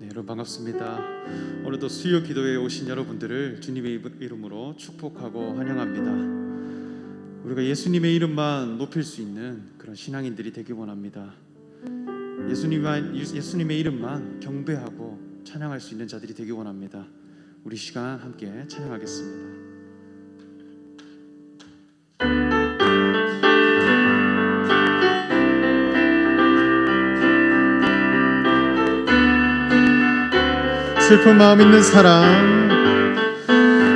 네, 여러분 반갑습니다. 오늘도 수요 기도에 오신 여러분들을 주님의 이름으로 축복하고 환영합니다. 우리가 예수님의 이름만 높일 수 있는 그런 신앙인들이 되기 원합니다. 예수님의 이름만 경배하고 찬양할 수 있는 자들이 되기 원합니다. 우리 시간 함께 찬양하겠습니다. 슬픈 마음 있는 사람,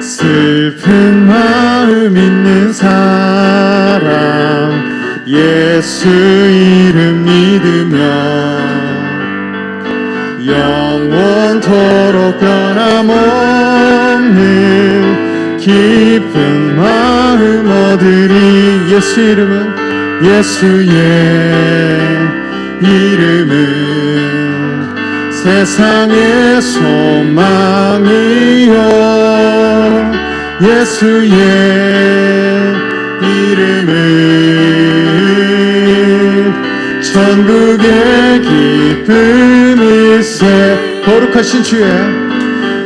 슬픈 마음 있는 사람, 예수 이름 믿으며 영원토록 변함없는 깊은 마음 얻으리. 예수의 이름은 세상의 소망이요, 예수의 이름은 천국의 기쁨일세.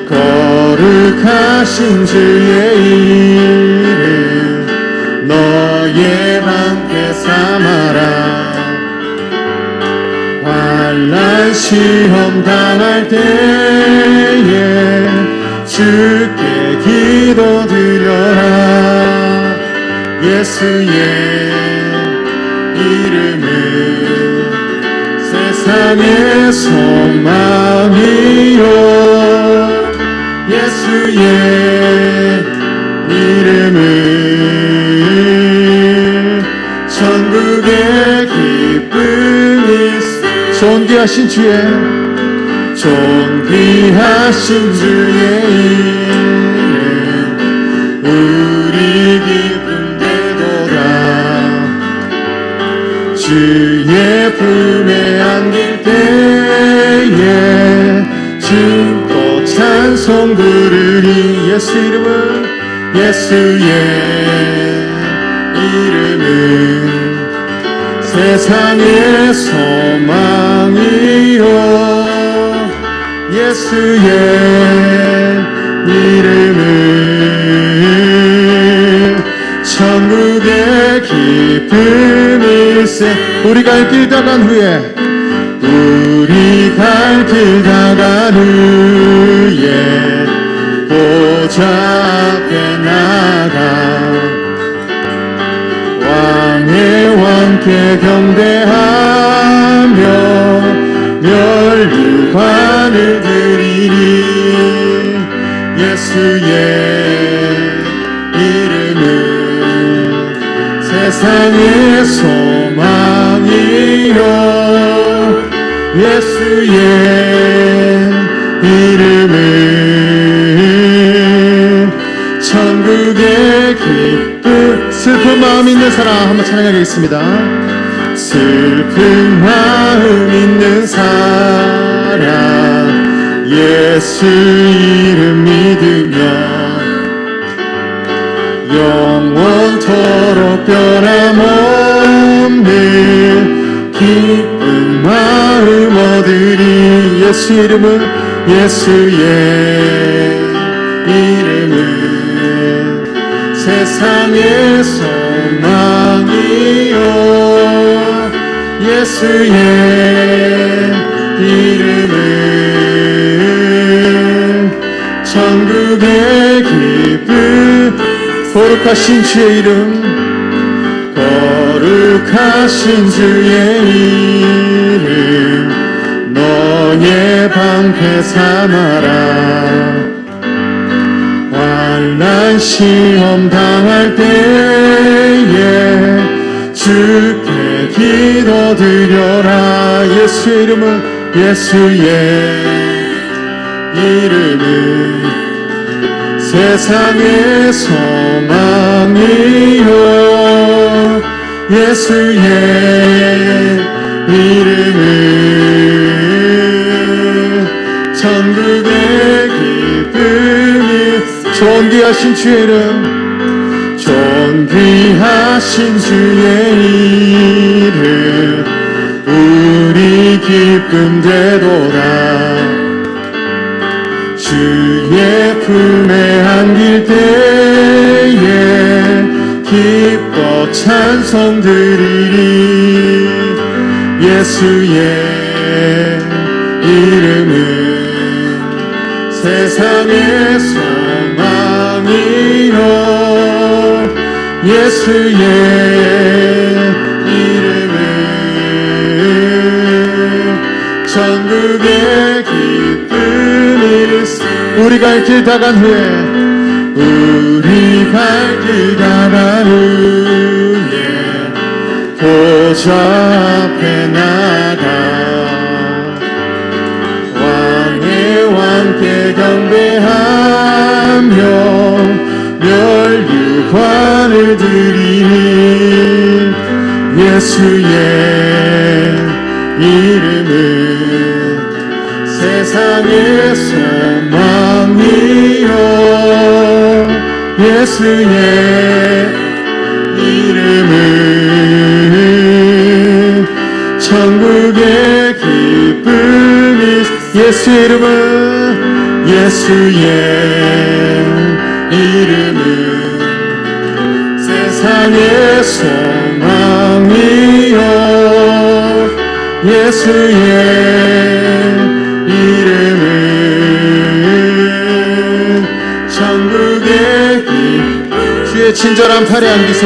거룩하신 주의 이름 너의 방패 삼아라. 환난 시험 당할 때에 주께 기도드려라. 예수의 이름은 세상의 소망이요, 예수의 이름은 천국의 기쁨이. 존귀하신 주의 이름 우리 기쁨 되도다. 주의 품에 안길 때에 춤도 찬송 부르리. 예수의 이름은 세상의 소망이요, 예수의 이름은 천국의 기쁨일세. 우리 갈 길 다간 후에 보좌 앞에 나가 왕의 왕께 경배하며 멸류관을 드리리. 예수의 이름은 세상의 소망이요, 예수의 이름은 천국의 기쁨. 슬픈 마음 있는 사람 한번 찬양하겠습니다. 슬픈 마음 있는 사람, 예수 이름 믿으며 영원토록 변함없는 기쁜 마음 얻으리. 예수의 이름은 세상의 소망이요, 예수의 이름은 천국의 기쁨. 거룩하신 주의 이름, 거룩하신 주의 이름 너의 방패 삼아라. 환난 시험 당할 때에 주께 기도드려라. 예수의 이름은 세상의 소망이요, 예수의 이름은 천국의 기쁨이. 존귀하신 주의 이름, 존귀하신 주의 이름 우리 기쁨 되도다. 주의 품에 안길 때에 기뻐 찬송 드리리. 예수의 이름은 세상의 소망이요. 예수의 이름은 천국의 기쁨이. 우리 갈 길 다간 후에, 우리 갈 길 다간 후에 보좌 앞에 나가 왕의 왕께 경배하며 멸류관을 드리니. 예수의 이름은 세상의 소망이요. 예수의 이름은 천국의 기쁨이. 예수의 이름은, 예수의 이름은 세상의 소망이요. 예수의 이름은 천국의 기쁨. 주의 친절한 팔에 안기세.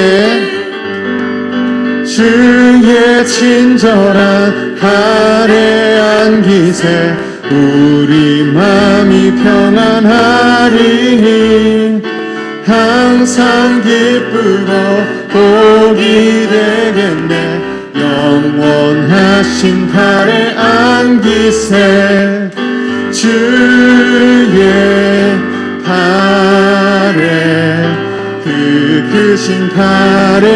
주의 친절한 팔에 안기세. 우리 마음이 평안하리니 항상 기쁘고 복이 되겠네. 영원하신 팔에 안기세. 주의 팔에, 그 크신 팔에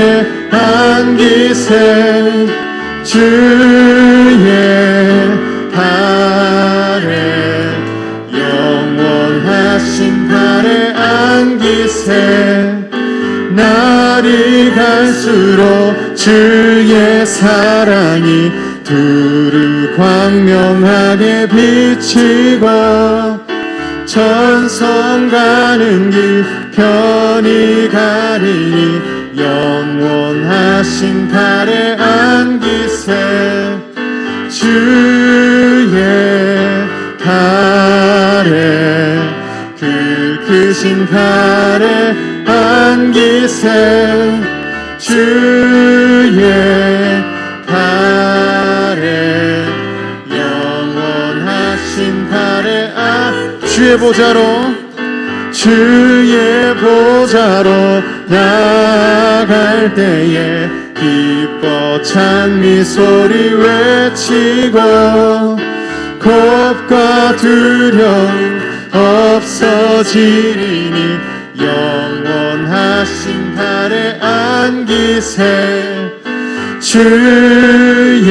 안기세. 주의 팔에, 영원하신 팔에 안기세. 날이 갈수록 주의 사랑이 두루 광명하게 비치고 천성 가는 길 편히 가리니 영원하신 팔에 안기세. 주의 팔에, 그 크신 팔에 안기세. 주의 팔에, 영원하신 팔에 주의 보좌로, 주의 보좌로 나갈 때에 기뻐 찬미 소리 외치고 겁과 두려움 없어지리니 영원하신 팔에 안기세. 주의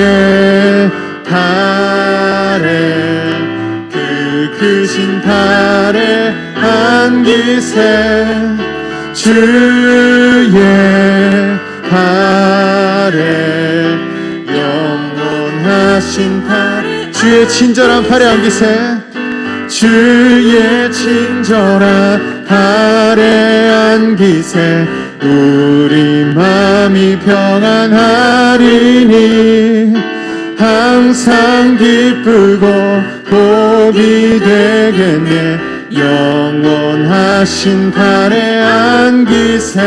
팔에, 그 크신 팔에 안기세. 주의 팔에, 영원하신 팔에, 주의 친절한 팔에 안기세. 주의 친절한 팔에 안기세. 우리 마음이 평안하리니 항상 기쁘고 복이 되겠네. 영원하신 팔에 안기세.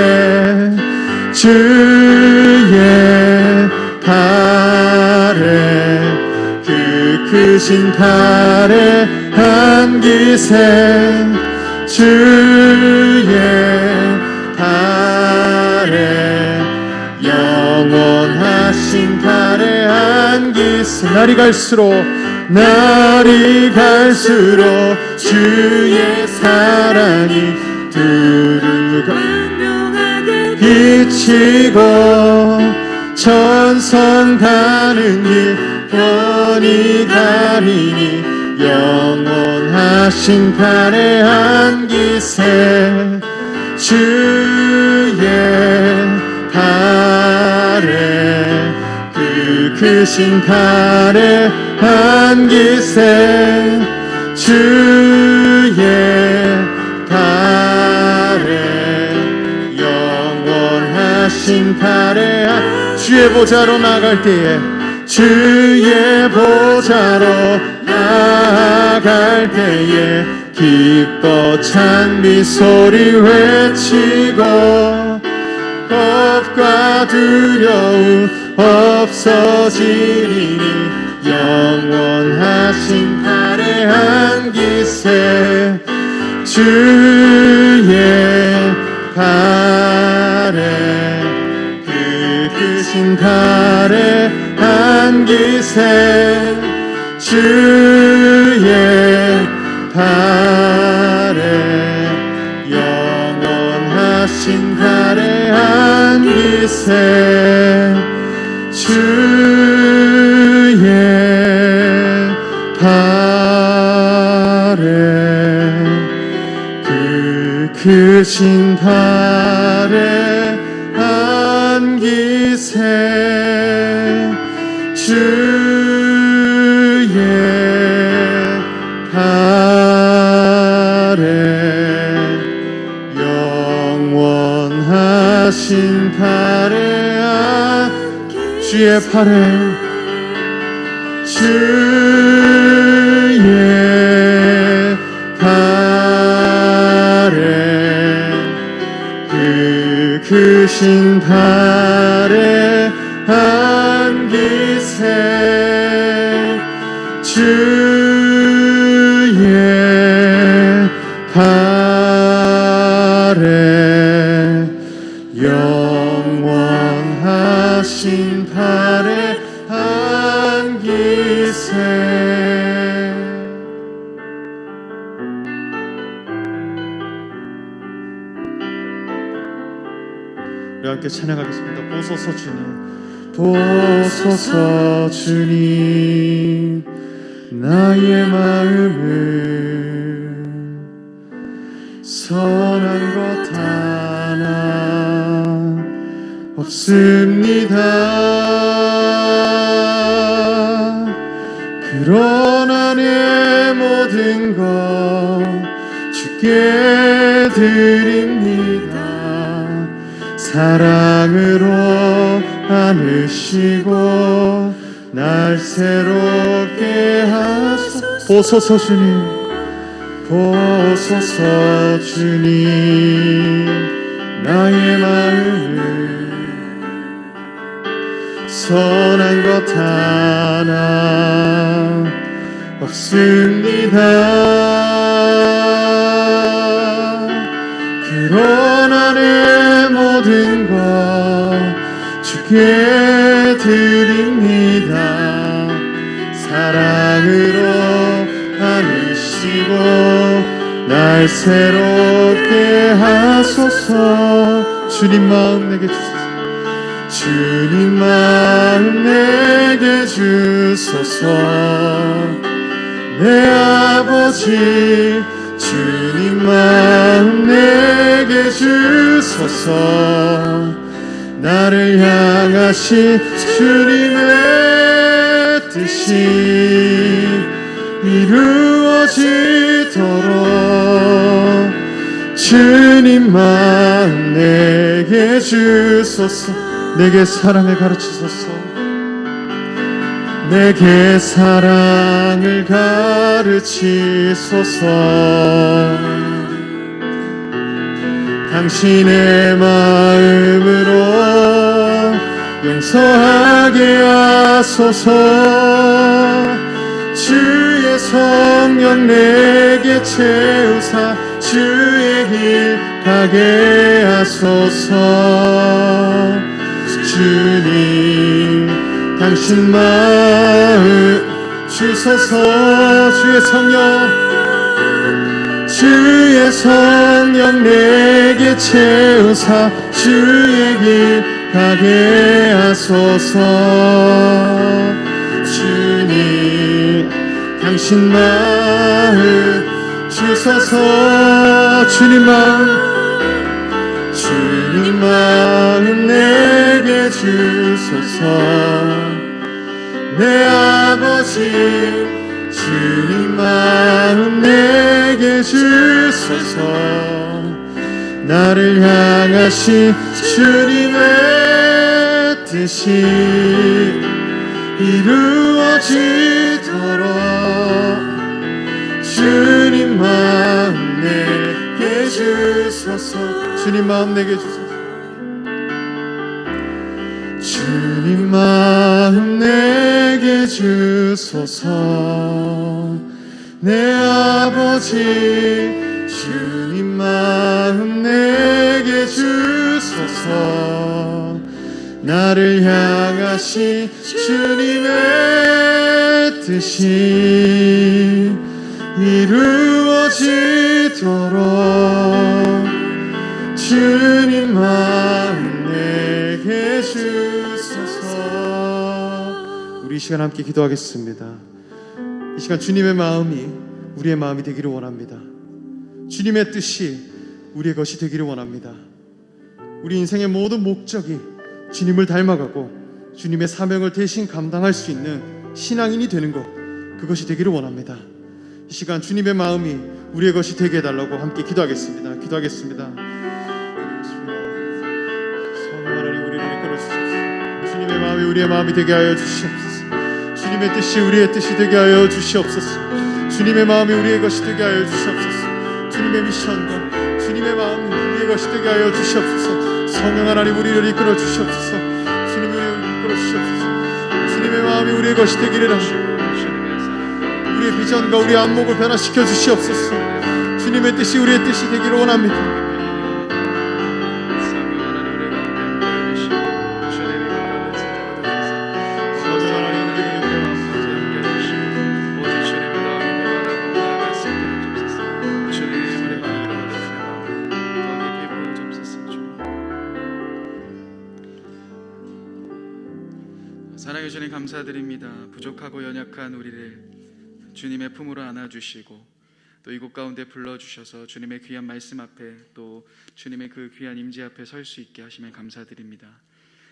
주의 팔에, 그 크신 팔에 안기세. 주의 팔에, 영원하신 팔에 안기세. 날이 갈수록 주의 사랑이 두루 광명하게 비치고 천성 가는 길 편히 가리니 영원하신 팔에 안기세. 주의 팔에, 그 크신 팔에 안기세. 주의 영원하신 팔에 주의 보좌로 나갈 때에 주의 보좌로 나갈 때에 기뻐 찬미 소리 외치고 겁과 두려움 없어지리니 영원하신 팔에 안기세 주의 팔에 그 크신 팔에 안기세 주의 팔에 영원하신 팔에 안기세 주의 팔에 그 크신 팔에 안기세 주의 팔에 영원하신 팔에 주의 팔에 주의 팔에 그 크신 팔에 안기세 주의 팔에 영원하신 팔에 안기세. 우리 함께 찬양하겠습니다. 보소서 주님, 보소서 주님, 나의 마음을 선한 것 하나 없습니다. 그러나 내 모든 것 주께 드립니다. 사랑으로 안으시고 날 새롭게 하소서. 보소서 주님, 보소서 주님, 나의 마음을 선한 것 하나 없습니다. 그러나 내 모든 것 주께 드립니다. 사랑으로 안으시고 날 새롭게 하소서. 주님 마음 내게 주소서. 주님 마음 내게 주소서. 내 아버지 주님 마음 내게 주소서. 나를 향하신 주님의 뜻이 이루어지도록 주님 마음 내게 주소서. 내게 사랑을 가르치소서. 내게 사랑을 가르치소서. 당신의 마음으로 용서하게 하소서. 주의 성령 내게 채우사 주의 길 가게 하소서. 주님 당신 마음 주소서. 주의 성령 내게 채우사 주의 길 가게 하소서. 주님 당신 마음 주소서. 주님 마음 내게 주소서. 내 아버지 주님 마음 내게 주소서. 나를 향하신 주님의 뜻이 이루어지도록 주님 마음 내게 주소서. 주님 마음 내게 주소서. 주님 마음 내게 주소서. 내 아버지 주님 마음 내게 주소서. 나를 향하신 주님의 뜻이 이루어지도록 주님 마음 내게 주소서. 우리 이 시간 함께 기도하겠습니다. 이 시간 주님의 마음이 우리의 마음이 되기를 원합니다. 주님의 뜻이 우리의 것이 되기를 원합니다. 우리 인생의 모든 목적이 주님을 닮아가고 주님의 사명을 대신 감당할 수 있는 신앙인이 되는 것, 그것이 되기를 원합니다. 이 시간 주님의 마음이 우리의 것이 되게 해달라고 함께 기도하겠습니다. 기도하겠습니다. 성령 하나님 우리를 이끌어 주시옵소서. 주님의 마음이 우리의 마음이 되게 하여 주시옵소서. 주님의 뜻이 우리의 뜻이 되게 하여 주시옵소서. 주님의 마음이 우리의 것이 되게 하여 주시옵소서. 주님의 미션과 주님의 마음이 우리의 것이 되게 하여 주시옵소서. 성령 하나님 우리를 이끌어 주시옵소서. 주님이 우리를 이끌어 주시옵소서. 주님의 마음이 우리의 것이 되기를 하시고 우리의 비전과 우리의 안목을 변화시켜 주시옵소서. 주님의 뜻이 우리의 뜻이 되기를 원합니다. 사랑해 주님 감사드립니다. 부족하고 연약한 우리를 주님의 품으로 안아주시고 또 이곳 가운데 불러주셔서 주님의 귀한 말씀 앞에 또 주님의 그 귀한 임재 앞에 설 수 있게 하시면 감사드립니다.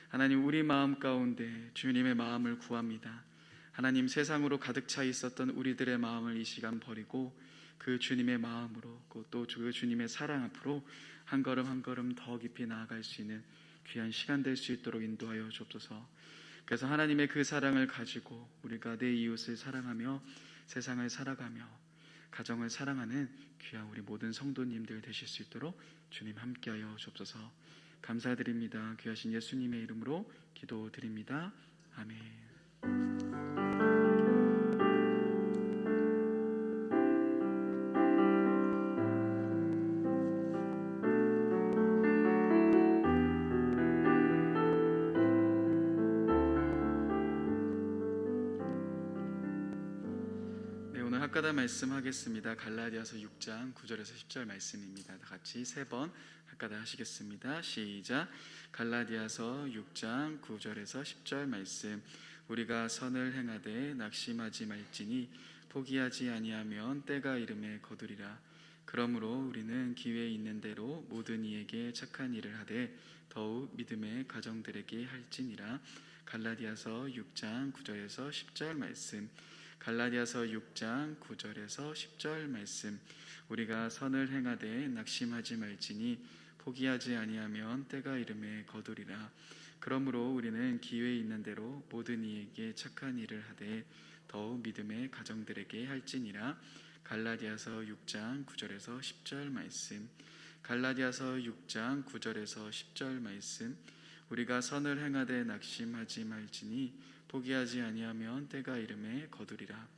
하나님, 우리 마음 가운데 주님의 마음을 구합니다. 하나님, 세상으로 가득 차 있었던 우리들의 마음을 이 시간 버리고 그 주님의 마음으로 또 그 주님의 사랑 앞으로 한 걸음 한 걸음 더 깊이 나아갈 수 있는 귀한 시간 될 수 있도록 인도하여 주옵소서. 그래서 하나님의 그 사랑을 가지고 우리가 내 이웃을 사랑하며 세상을 살아가며 가정을 사랑하는 귀한 우리 모든 성도님들 되실 수 있도록 주님 함께하여 주옵소서. 감사드립니다. 귀하신 예수님의 이름으로 기도드립니다. 아멘. 학가다 말씀하겠습니다. 갈라디아서 6장 9절에서 10절 말씀입니다. 다 같이 세 번 학가다 하시겠습니다. 시작. 갈라디아서 6장 9절에서 10절 말씀. 우리가 선을 행하되 낙심하지 말지니 포기하지 아니하면 때가 이름에 거두리라. 그러므로 우리는 기회 있는 대로 모든 이에게 착한 일을 하되 더욱 믿음의 가정들에게 할지니라. 갈라디아서 6장 9절에서 10절 말씀. 갈라디아서 6장 9절에서 10절 말씀. 우리가 선을 행하되 낙심하지 말지니 포기하지 아니하면 때가 이름에 거두리라. 그러므로 우리는 기회 있는 대로 모든 이에게 착한 일을 하되 더욱 믿음의 가정들에게 할지니라. 갈라디아서 6장 9절에서 10절 말씀. 갈라디아서 6장 9절에서 10절 말씀. 우리가 선을 행하되 낙심하지 말지니 포기하지 아니하면 때가 이름에 거두리라.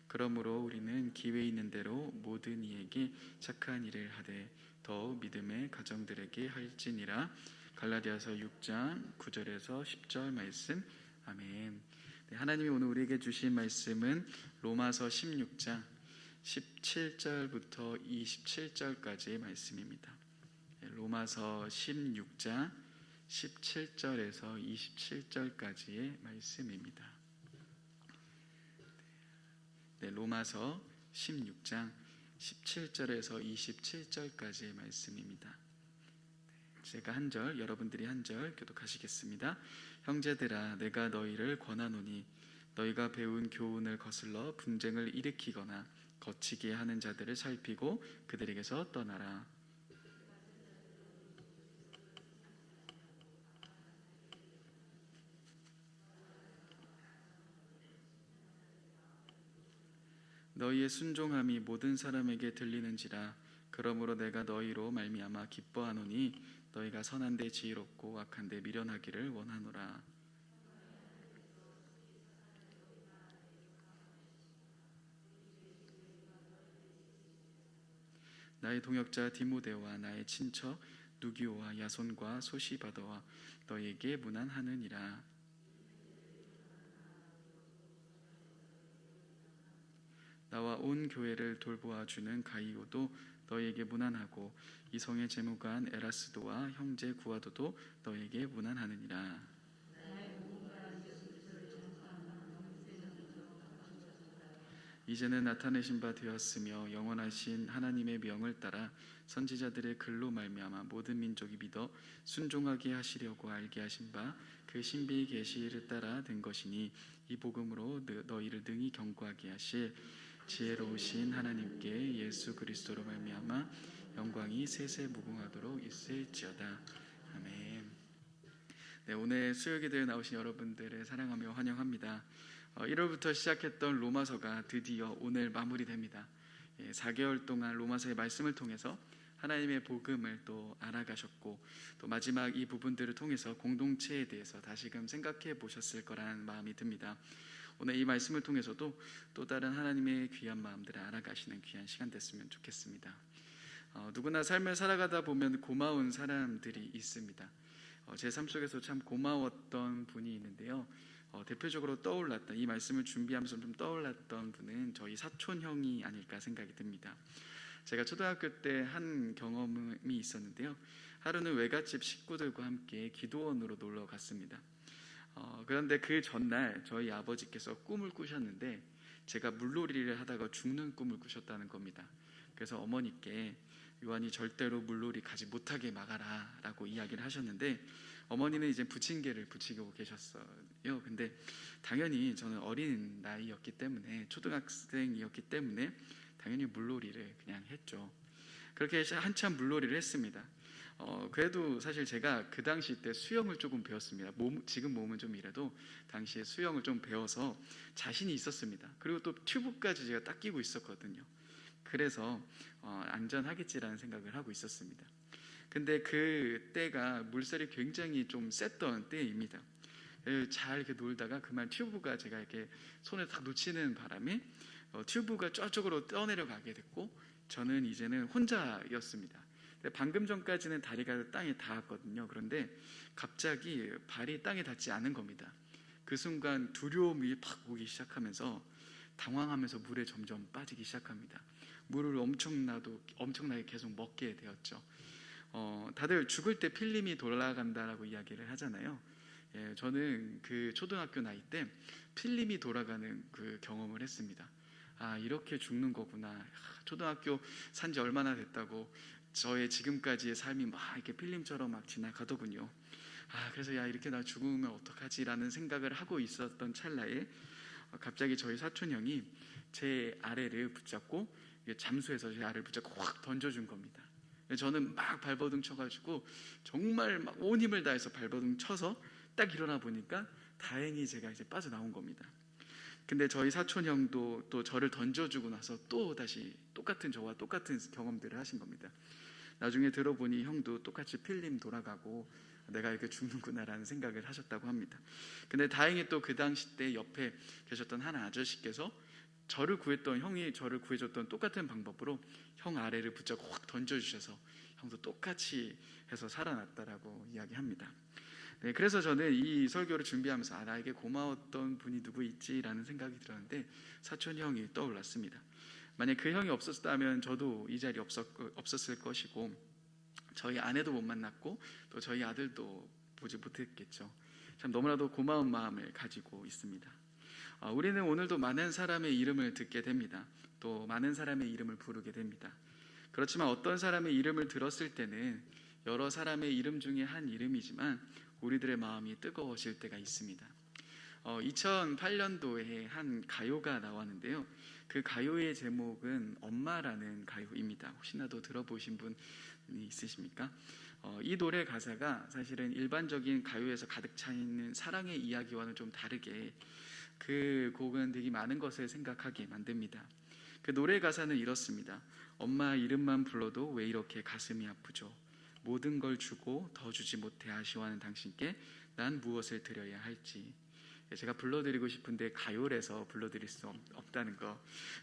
그러므로 우리는 기회 있는 대로 모든 이에게 착한 일을 하되 더욱 믿음의 가정들에게 할지니라. 갈라디아서 6장 9절에서 10절 말씀. 아멘. 네, 하나님이 오늘 우리에게 주신 말씀은 로마서 16장 17절부터 27절까지의 말씀입니다. 로마서 16장 17절에서 27절까지의 말씀입니다. 네, 로마서 16장 17절에서 27절까지의 말씀입니다. 제가 한 절, 여러분들이 한 절 교독하시겠습니다. 형제들아, 내가 너희를 권하노니 너희가 배운 교훈을 거슬러 분쟁을 일으키거나 거치게 하는 자들을 살피고 그들에게서 떠나라. 너희의 순종함이 모든 사람에게 들리는지라. 그러므로 내가 너희로 말미암아 기뻐하노니 너희가 선한 데 지혜롭고 악한 데 미련하기를 원하노라. 나의 동역자 디모데와 나의 친척 누기오와 야손과 소시바더와 너희에게 문안하느니라. 나와 온 교회를 돌보아 주는 가이오도 너희에게 문안하고 이성의 재무관 에라스도와 형제 구아도도 너희에게 문안하느니라. 이제는 나타내신 바 되었으며 영원하신 하나님의 명을 따라 선지자들의 글로 말미암아 모든 민족이 믿어 순종하게 하시려고 알게 하신 바 그 신비의 계시를 따라 된 것이니 이 복음으로 너희를 능히 경고하게 하실 지혜로우신 하나님께 예수 그리스도로 말미암아 영광이 세세 무궁하도록 있을지어다. 아멘. 네, 오늘 수요기도에 나오신 여러분들을 사랑하며 환영합니다. 1월부터 시작했던 로마서가 드디어 오늘 마무리됩니다. 4개월 동안 로마서의 말씀을 통해서 하나님의 복음을 또 알아가셨고 또 마지막 이 부분들을 통해서 공동체에 대해서 다시금 생각해 보셨을 거라는 마음이 듭니다. 오늘 이 말씀을 통해서도 또 다른 하나님의 귀한 마음들을 알아가시는 귀한 시간 됐으면 좋겠습니다. 누구나 삶을 살아가다 보면 고마운 사람들이 있습니다. 제 삶 속에서 참 고마웠던 분이 있는데요. 대표적으로 떠올랐던 이 말씀을 준비하면서 좀 떠올랐던 분은 저희 사촌 형이 아닐까 생각이 듭니다. 제가 초등학교 때 한 경험이 있었는데요. 하루는 외갓집 식구들과 함께 기도원으로 놀러 갔습니다. 그런데 그 전날 저희 아버지께서 꿈을 꾸셨는데 제가 물놀이를 하다가 죽는 꿈을 꾸셨다는 겁니다. 그래서 어머니께 요한이 절대로 물놀이 가지 못하게 막아라 라고 이야기를 하셨는데 어머니는 이제 부침개를 부치고 계셨어요. 근데 당연히 저는 어린 나이였기 때문에 초등학생이었기 때문에 당연히 물놀이를 그냥 했죠. 그렇게 한참 물놀이를 했습니다. 그래도 사실 제가 그 당시 때 수영을 조금 배웠습니다. 지금 몸은 좀 이래도 당시에 수영을 좀 배워서 자신이 있었습니다. 그리고 또 튜브까지 제가 딱 끼고 있었거든요. 그래서 안전하겠지라는 생각을 하고 있었습니다. 근데 그 때가 물살이 굉장히 좀 셌던 때입니다. 잘 이렇게 놀다가 그만 튜브가 제가 이렇게 손에 딱 놓치는 바람에 튜브가 저쪽으로 떠내려가게 됐고 저는 이제는 혼자였습니다. 방금 전까지는 다리가 땅에 닿았거든요. 그런데 갑자기 발이 땅에 닿지 않은 겁니다. 그 순간 두려움이 팍 오기 시작하면서 당황하면서 물에 점점 빠지기 시작합니다. 물을 엄청나게 계속 먹게 되었죠. 다들 죽을 때 필름이 돌아간다라고 이야기를 하잖아요. 저는 그 초등학교 나이 때 필름이 돌아가는 그 경험을 했습니다. 이렇게 죽는 거구나. 초등학교 산지 얼마나 됐다고 저의 지금까지의 삶이 막 이렇게 필름처럼 막 지나가더군요. 그래서 이렇게 나 죽으면 어떡하지라는 생각을 하고 있었던 찰나에 갑자기 저희 사촌 형이 제 아래를 붙잡고 잠수해서 제 아래를 붙잡고 확 던져준 겁니다. 저는 막 발버둥 쳐가지고 정말 막 온 힘을 다해서 발버둥 쳐서 딱 일어나 보니까 다행히 제가 이제 빠져나온 겁니다. 근데 저희 사촌 형도 또 저를 던져주고 나서 또 다시 저와 똑같은 경험들을 하신 겁니다. 나중에 들어보니 형도 똑같이 필름 돌아가고 내가 이렇게 죽는구나라는 생각을 하셨다고 합니다. 근데 다행히 또 그 당시 때 옆에 계셨던 한 아저씨께서 형이 저를 구해줬던 똑같은 방법으로 형 아래를 붙잡고 확 던져주셔서 형도 똑같이 해서 살아났다라고 이야기합니다. 네, 그래서 저는 이 설교를 준비하면서 나에게 고마웠던 분이 누구 있지라는 생각이 들었는데 사촌 형이 떠올랐습니다. 만약 그 형이 없었다면 저도 이 자리에 없었을 것이고 저희 아내도 못 만났고 또 저희 아들도 보지 못했겠죠. 참 너무나도 고마운 마음을 가지고 있습니다. 우리는 오늘도 많은 사람의 이름을 듣게 됩니다. 또 많은 사람의 이름을 부르게 됩니다. 그렇지만 어떤 사람의 이름을 들었을 때는 여러 사람의 이름 중에 한 이름이지만 우리들의 마음이 뜨거워질 때가 있습니다. 2008년도에 한 가요가 나왔는데요. 그 가요의 제목은 엄마라는 가요입니다. 혹시나도 들어보신 분이 있으십니까? 이 노래 가사가 사실은 일반적인 가요에서 가득 차 있는 사랑의 이야기와는 좀 다르게 그 곡은 되게 많은 것을 생각하게 만듭니다. 그 노래 가사는 이렇습니다. 엄마 이름만 불러도 왜 이렇게 가슴이 아프죠. 모든 걸 주고 더 주지 못해 아쉬워하는 당신께 난 무엇을 드려야 할지. 제가 불러드리고 싶은데 가요래서 불러드릴 수 없다는 거.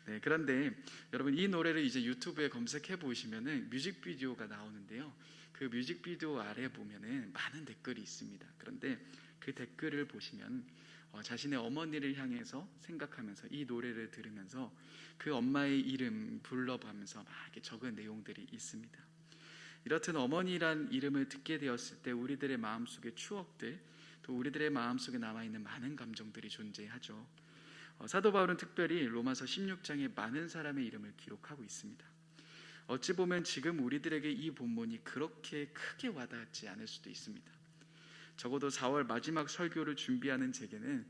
네, 그런데 여러분 이 노래를 이제 유튜브에 검색해 보시면은 뮤직비디오가 나오는데요. 그 뮤직비디오 아래 보면은 많은 댓글이 있습니다. 그런데 그 댓글을 보시면 자신의 어머니를 향해서 생각하면서 이 노래를 들으면서 그 엄마의 이름 불러가면서 막 이렇게 적은 내용들이 있습니다. 이렇듯 어머니란 이름을 듣게 되었을 때 우리들의 마음속의 추억들, 또 우리들의 마음속에 남아있는 많은 감정들이 존재하죠. 사도 바울은 특별히 로마서 16장에 많은 사람의 이름을 기록하고 있습니다. 어찌 보면 지금 우리들에게 이 본문이 그렇게 크게 와닿지 않을 수도 있습니다. 적어도 4월 마지막 설교를 준비하는 제게는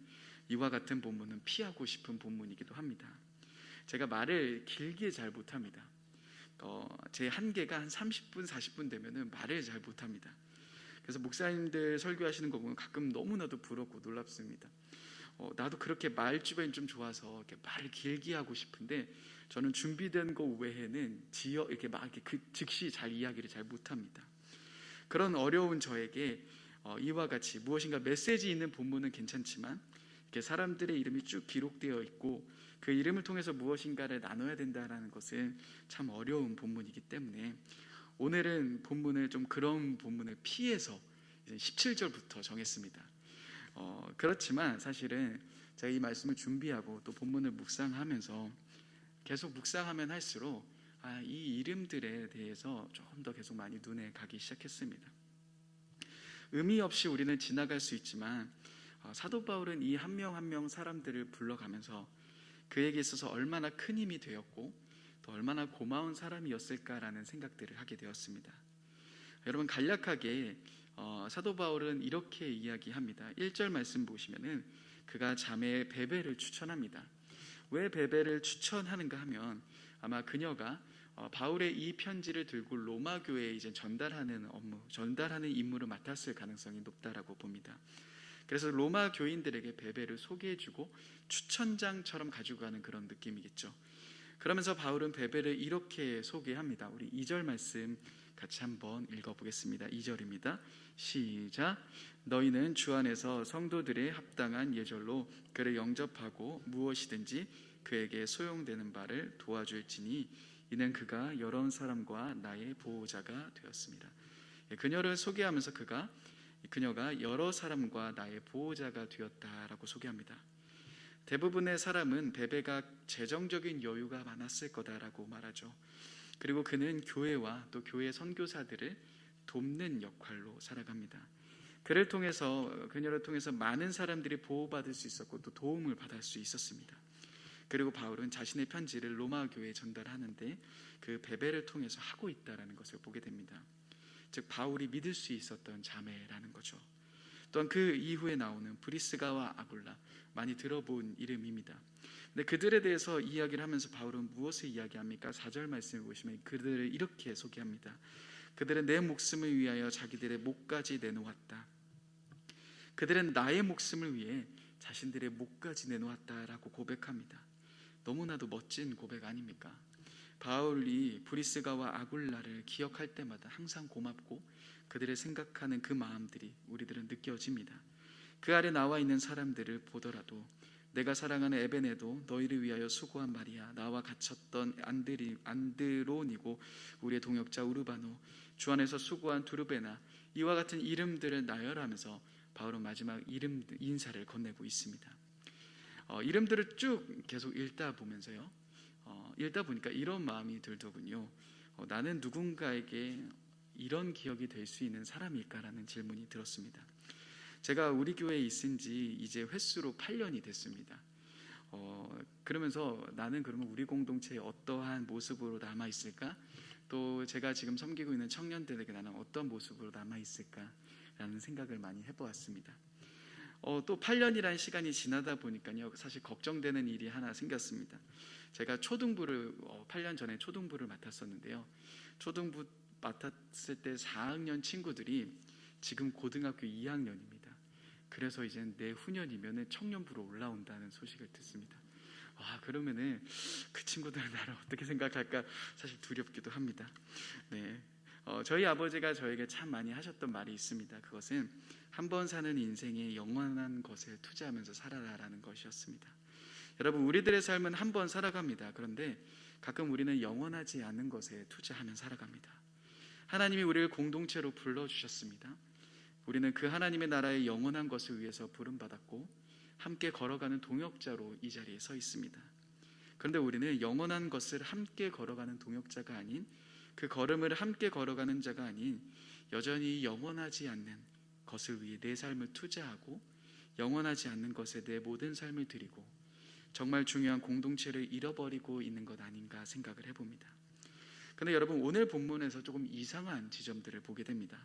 이와 같은 본문은 피하고 싶은 본문이기도 합니다. 제가 말을 길게 잘 못합니다. 제 한계가 한 30분, 40분 되면은 말을 잘 못합니다. 그래서 목사님들 설교하시는 거 보면 가끔 너무나도 부럽고 놀랍습니다. 나도 그렇게 말 주변이 좀 좋아서 이렇게 말을 길게 하고 싶은데 저는 준비된 거 외에는 이렇게 막 이렇게 즉시 잘 이야기를 잘 못합니다. 그런 어려운 저에게 이와 같이 무엇인가 메시지 있는 본문은 괜찮지만 이렇게 사람들의 이름이 쭉 기록되어 있고 그 이름을 통해서 무엇인가를 나눠야 된다는 것은 참 어려운 본문이기 때문에 오늘은 본문을 좀 그런 본문을 피해서 17절부터 정했습니다. 그렇지만 사실은 제가 이 말씀을 준비하고 또 본문을 묵상하면서 계속 묵상하면 할수록 이 이름들에 대해서 조금 더 계속 많이 눈에 가기 시작했습니다. 의미 없이 우리는 지나갈 수 있지만 사도 바울은 이 한 명 한 명 사람들을 불러가면서 그에게 있어서 얼마나 큰 힘이 되었고 또 얼마나 고마운 사람이었을까라는 생각들을 하게 되었습니다. 여러분 간략하게 사도 바울은 이렇게 이야기합니다. 1절 말씀 보시면은 그가 자매 베베를 추천합니다. 왜 베베를 추천하는가 하면 아마 그녀가 바울의 이 편지를 들고 로마 교회에 이제 전달하는 임무를 맡았을 가능성이 높다라고 봅니다. 그래서 로마 교인들에게 베베를 소개해주고 추천장처럼 가지고 가는 그런 느낌이겠죠. 그러면서 바울은 베베를 이렇게 소개합니다. 우리 2절 말씀 같이 한번 읽어보겠습니다. 2절입니다. 시작. 너희는 주 안에서 성도들의 합당한 예절로 그를 영접하고 무엇이든지 그에게 소용되는 바를 도와줄지니 이는 그가 여러 사람과 나의 보호자가 되었습니다. 그녀를 소개하면서 그녀가 여러 사람과 나의 보호자가 되었다라고 소개합니다. 대부분의 사람은 베베가 재정적인 여유가 많았을 거다라고 말하죠. 그리고 그는 교회와 또 교회 선교사들을 돕는 역할로 살아갑니다. 그녀를 통해서 많은 사람들이 보호받을 수 있었고 또 도움을 받을 수 있었습니다. 그리고 바울은 자신의 편지를 로마 교회에 전달하는데 그 베베를 통해서 하고 있다라는 것을 보게 됩니다. 즉 바울이 믿을 수 있었던 자매라는 거죠. 또한 그 이후에 나오는 브리스가와 아굴라, 많이 들어본 이름입니다. 근데 그들에 대해서 이야기를 하면서 바울은 무엇을 이야기합니까? 4절 말씀을 보시면 그들을 이렇게 소개합니다. 그들은 내 목숨을 위하여 자기들의 목까지 내놓았다. 그들은 나의 목숨을 위해 자신들의 목까지 내놓았다라고 고백합니다. 너무나도 멋진 고백 아닙니까? 바울이 브리스가와 아굴라를 기억할 때마다 항상 고맙고 그들을 생각하는 그 마음들이 우리들은 느껴집니다. 그 아래 나와 있는 사람들을 보더라도 내가 사랑하는 에베네도 너희를 위하여 수고한 말이야. 나와 갇혔던 안드론이고 우리의 동역자 우르바노, 주 안에서 수고한 두르베나, 이와 같은 이름들을 나열하면서 바울은 마지막 인사를 건네고 있습니다. 이름들을 쭉 계속 읽다 보니까 이런 마음이 들더군요. 나는 누군가에게 이런 기억이 될 수 있는 사람일까라는 질문이 들었습니다. 제가 우리 교회에 있은 지 이제 횟수로 8년이 됐습니다. 그러면서 나는 그러면 우리 공동체에 어떠한 모습으로 남아있을까? 또 제가 지금 섬기고 있는 청년들에게 나는 어떤 모습으로 남아있을까라는 생각을 많이 해보았습니다. 또 8년이라는 시간이 지나다 보니까요, 사실 걱정되는 일이 하나 생겼습니다. 제가 8년 전에 초등부를 맡았었는데요. 초등부 맡았을 때 4학년 친구들이 지금 고등학교 2학년입니다. 그래서 이제 내후년이면 청년부로 올라온다는 소식을 듣습니다. 그러면은 그 친구들은 나를 어떻게 생각할까 사실 두렵기도 합니다. 네, 저희 아버지가 저에게 참 많이 하셨던 말이 있습니다. 그것은 한 번 사는 인생에 영원한 것에 투자하면서 살아라라는 것이었습니다. 여러분, 우리들의 삶은 한 번 살아갑니다. 그런데 가끔 우리는 영원하지 않은 것에 투자하며 살아갑니다. 하나님이 우리를 공동체로 불러주셨습니다. 우리는 그 하나님의 나라의 영원한 것을 위해서 부름받았고 함께 걸어가는 동역자로 이 자리에 서 있습니다. 그런데 우리는 영원한 것을 함께 걸어가는 동역자가 아닌, 그 걸음을 함께 걸어가는 자가 아닌, 여전히 영원하지 않는 것을 위해 내 삶을 투자하고 영원하지 않는 것에 내 모든 삶을 드리고 정말 중요한 공동체를 잃어버리고 있는 것 아닌가 생각을 해봅니다. 그런데 여러분, 오늘 본문에서 조금 이상한 지점들을 보게 됩니다.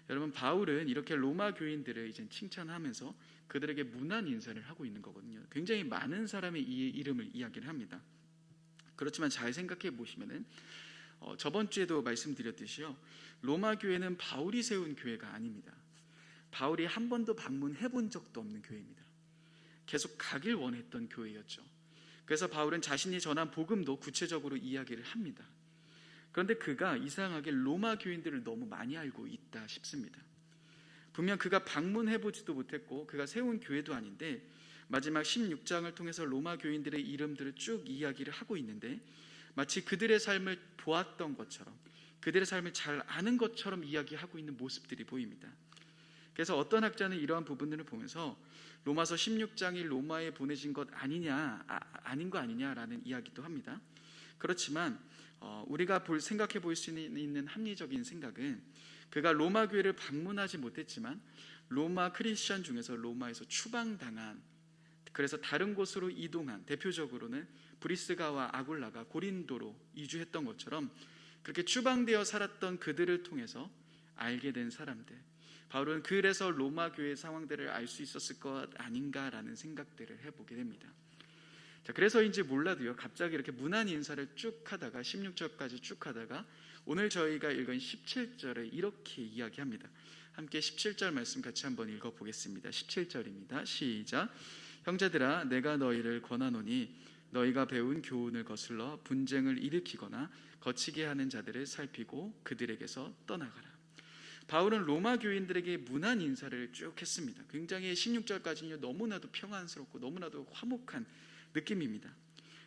여러분, 바울은 이렇게 로마 교인들을 이제 칭찬하면서 그들에게 문안 인사를 하고 있는 거거든요. 굉장히 많은 사람의 이 이름을 이야기를 합니다. 그렇지만 잘 생각해 보시면은 저번 주에도 말씀드렸듯이요, 로마 교회는 바울이 세운 교회가 아닙니다. 바울이 한 번도 방문해 본 적도 없는 교회입니다. 계속 가길 원했던 교회였죠. 그래서 바울은 자신이 전한 복음도 구체적으로 이야기를 합니다. 그런데 그가 이상하게 로마 교인들을 너무 많이 알고 있다 싶습니다. 분명 그가 방문해 보지도 못했고 그가 세운 교회도 아닌데 마지막 16장을 통해서 로마 교인들의 이름들을 쭉 이야기를 하고 있는데 마치 그들의 삶을 보았던 것처럼, 그들의 삶을 잘 아는 것처럼 이야기하고 있는 모습들이 보입니다. 그래서 어떤 학자는 이러한 부분들을 보면서 로마서 16장이 로마에 보내진 것 아닌 거 아니냐라는 이야기도 합니다. 그렇지만 우리가 생각해 볼 수 있는 합리적인 생각은 그가 로마 교회를 방문하지 못했지만 로마 크리스천 중에서 로마에서 추방당한, 그래서 다른 곳으로 이동한, 대표적으로는 브리스가와 아굴라가 고린도로 이주했던 것처럼 그렇게 추방되어 살았던 그들을 통해서 알게 된 사람들, 바울은 그래서 로마 교회의 상황들을 알 수 있었을 것 아닌가라는 생각들을 해보게 됩니다. 자, 그래서인지 몰라도요, 갑자기 이렇게 문안 인사를 쭉 하다가 16절까지 쭉 하다가 오늘 저희가 읽은 17절에 이렇게 이야기합니다. 함께 17절 말씀 같이 한번 읽어보겠습니다. 17절입니다. 시작. 형제들아, 내가 너희를 권하노니 너희가 배운 교훈을 거슬러 분쟁을 일으키거나 거치게 하는 자들을 살피고 그들에게서 떠나가라. 바울은 로마 교인들에게 문안 인사를 쭉 했습니다. 굉장히 16절까지는 너무나도 평안스럽고 너무나도 화목한 느낌입니다.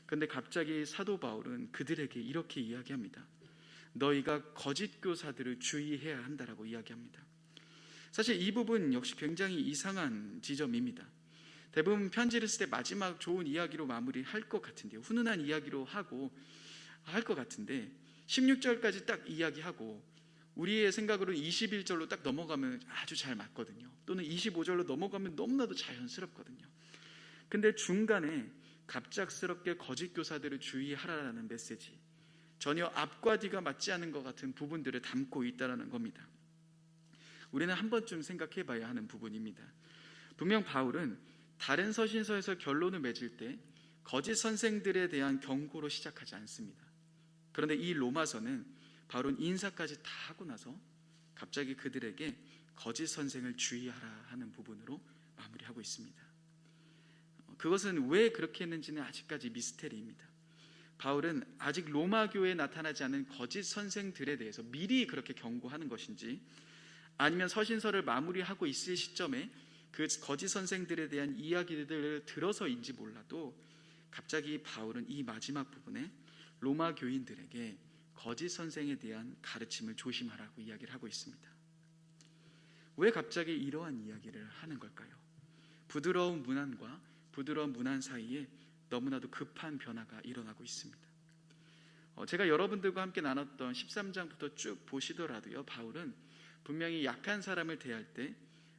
그런데 갑자기 사도 바울은 그들에게 이렇게 이야기합니다. 너희가 거짓 교사들을 주의해야 한다라고 이야기합니다. 사실 이 부분 역시 굉장히 이상한 지점입니다. 대부분 편지를 쓸 때 마지막 좋은 이야기로 마무리할 것 같은데요, 훈훈한 이야기로 하고 할 것 같은데 16절까지 딱 이야기하고 우리의 생각으로 21절로 딱 넘어가면 아주 잘 맞거든요. 또는 25절로 넘어가면 너무나도 자연스럽거든요. 근데 중간에 갑작스럽게 거짓 교사들을 주의하라라는 메시지, 전혀 앞과 뒤가 맞지 않은 것 같은 부분들을 담고 있다는 겁니다. 우리는 한 번쯤 생각해 봐야 하는 부분입니다. 분명 바울은 다른 서신서에서 결론을 맺을 때 거짓 선생들에 대한 경고로 시작하지 않습니다. 그런데 이 로마서는 바울은 인사까지 다 하고 나서 갑자기 그들에게 거짓 선생을 주의하라 하는 부분으로 마무리하고 있습니다. 그것은 왜 그렇게 했는지는 아직까지 미스테리입니다. 바울은 아직 로마 교회에 나타나지 않은 거짓 선생들에 대해서 미리 그렇게 경고하는 것인지, 아니면 서신서를 마무리하고 있을 시점에 그 거짓 선생들에 대한 이야기들을 들어서인지 몰라도 갑자기 바울은 이 마지막 부분에 로마 교인들에게 거짓 선생에 대한 가르침을 조심하라고 이야기를 하고 있습니다. 왜 갑자기 이러한 이야기를 하는 걸까요? 부드러운 문안과 부드러운 문안 사이에 너무나도 급한 변화가 일어나고 있습니다. 제가 여러분들과 함께 나눴던 13장부터 쭉 보시더라도요, 바울은 분명히 약한 사람을 대할 때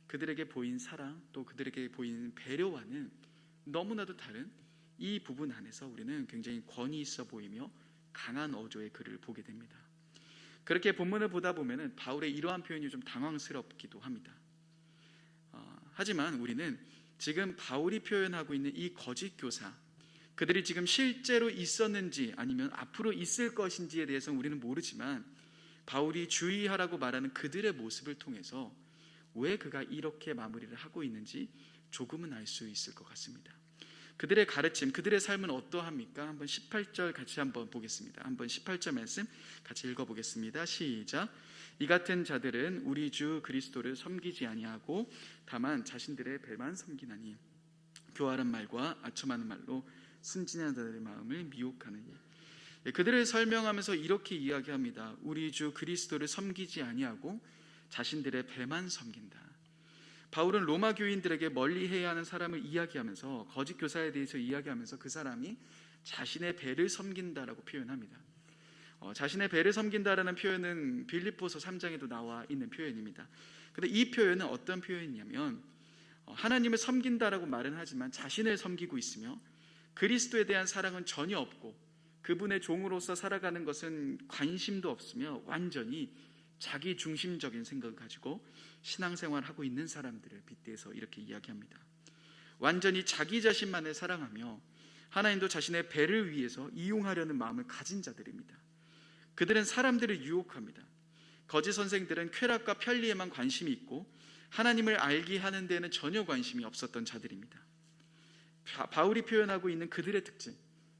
그들에게 보인 사랑, 또 그들에게 보인 배려와는 너무나도 다른 이 부분 안에서 우리는 굉장히 권위 있어 보이며 강한 어조의 글을 보게 됩니다. 그렇게 본문을 보다 보면 바울의 이러한 표현이 좀 당황스럽기도 합니다. 하지만 우리는 지금 바울이 표현하고 있는 이 거짓 교사, 그들이 지금 실제로 있었는지 아니면 앞으로 있을 것인지에 대해서는 우리는 모르지만 바울이 주의하라고 말하는 그들의 모습을 통해서 왜 그가 이렇게 마무리를 하고 있는지 조금은 알 수 있을 것 같습니다. 그들의 가르침, 그들의 삶은 어떠합니까? 한번 18절 같이 한번 보겠습니다. 한번 18절 말씀 같이 읽어보겠습니다. 시작. 이 같은 자들은 우리 주 그리스도를 섬기지 아니하고 다만 자신들의 배만 섬기나니 교활한 말과 아첨하는 말로 순진한 자들의 마음을 미혹하느니. 그들을 설명하면서 이렇게 이야기합니다. 우리 주 그리스도를 섬기지 아니하고 자신들의 배만 섬긴다. 바울은 로마 교인들에게 멀리해야 하는 사람을 이야기하면서 거짓 교사에 대해서 이야기하면서 그 사람이 자신의 배를 섬긴다라고 표현합니다. 자신의 배를 섬긴다라는 표현은 빌립보서 3장에도 나와 있는 표현입니다. 그런데 이 표현은 어떤 표현이냐면 하나님을 섬긴다라고 말은 하지만 자신을 섬기고 있으며 그리스도에 대한 사랑은 전혀 없고 그분의 종으로서 살아가는 것은 관심도 없으며 완전히 자기 중심적인 생각을 가지고 신앙생활을 하고 있는 사람들을 빗대서 이렇게 이야기합니다. 완전히 자기 자신만을 사랑하며 하나님도 자신의 배를 위해서 이용하려는 마음을 가진 자들입니다. 그들은 사람들을 유혹합니다. 거짓 선생들은 쾌락과 편리에만 관심이 있고 하나님을 알게 하는 데에는 전혀 관심이 없었던 자들입니다. 바울이 표현하고 있는 그들의 특징,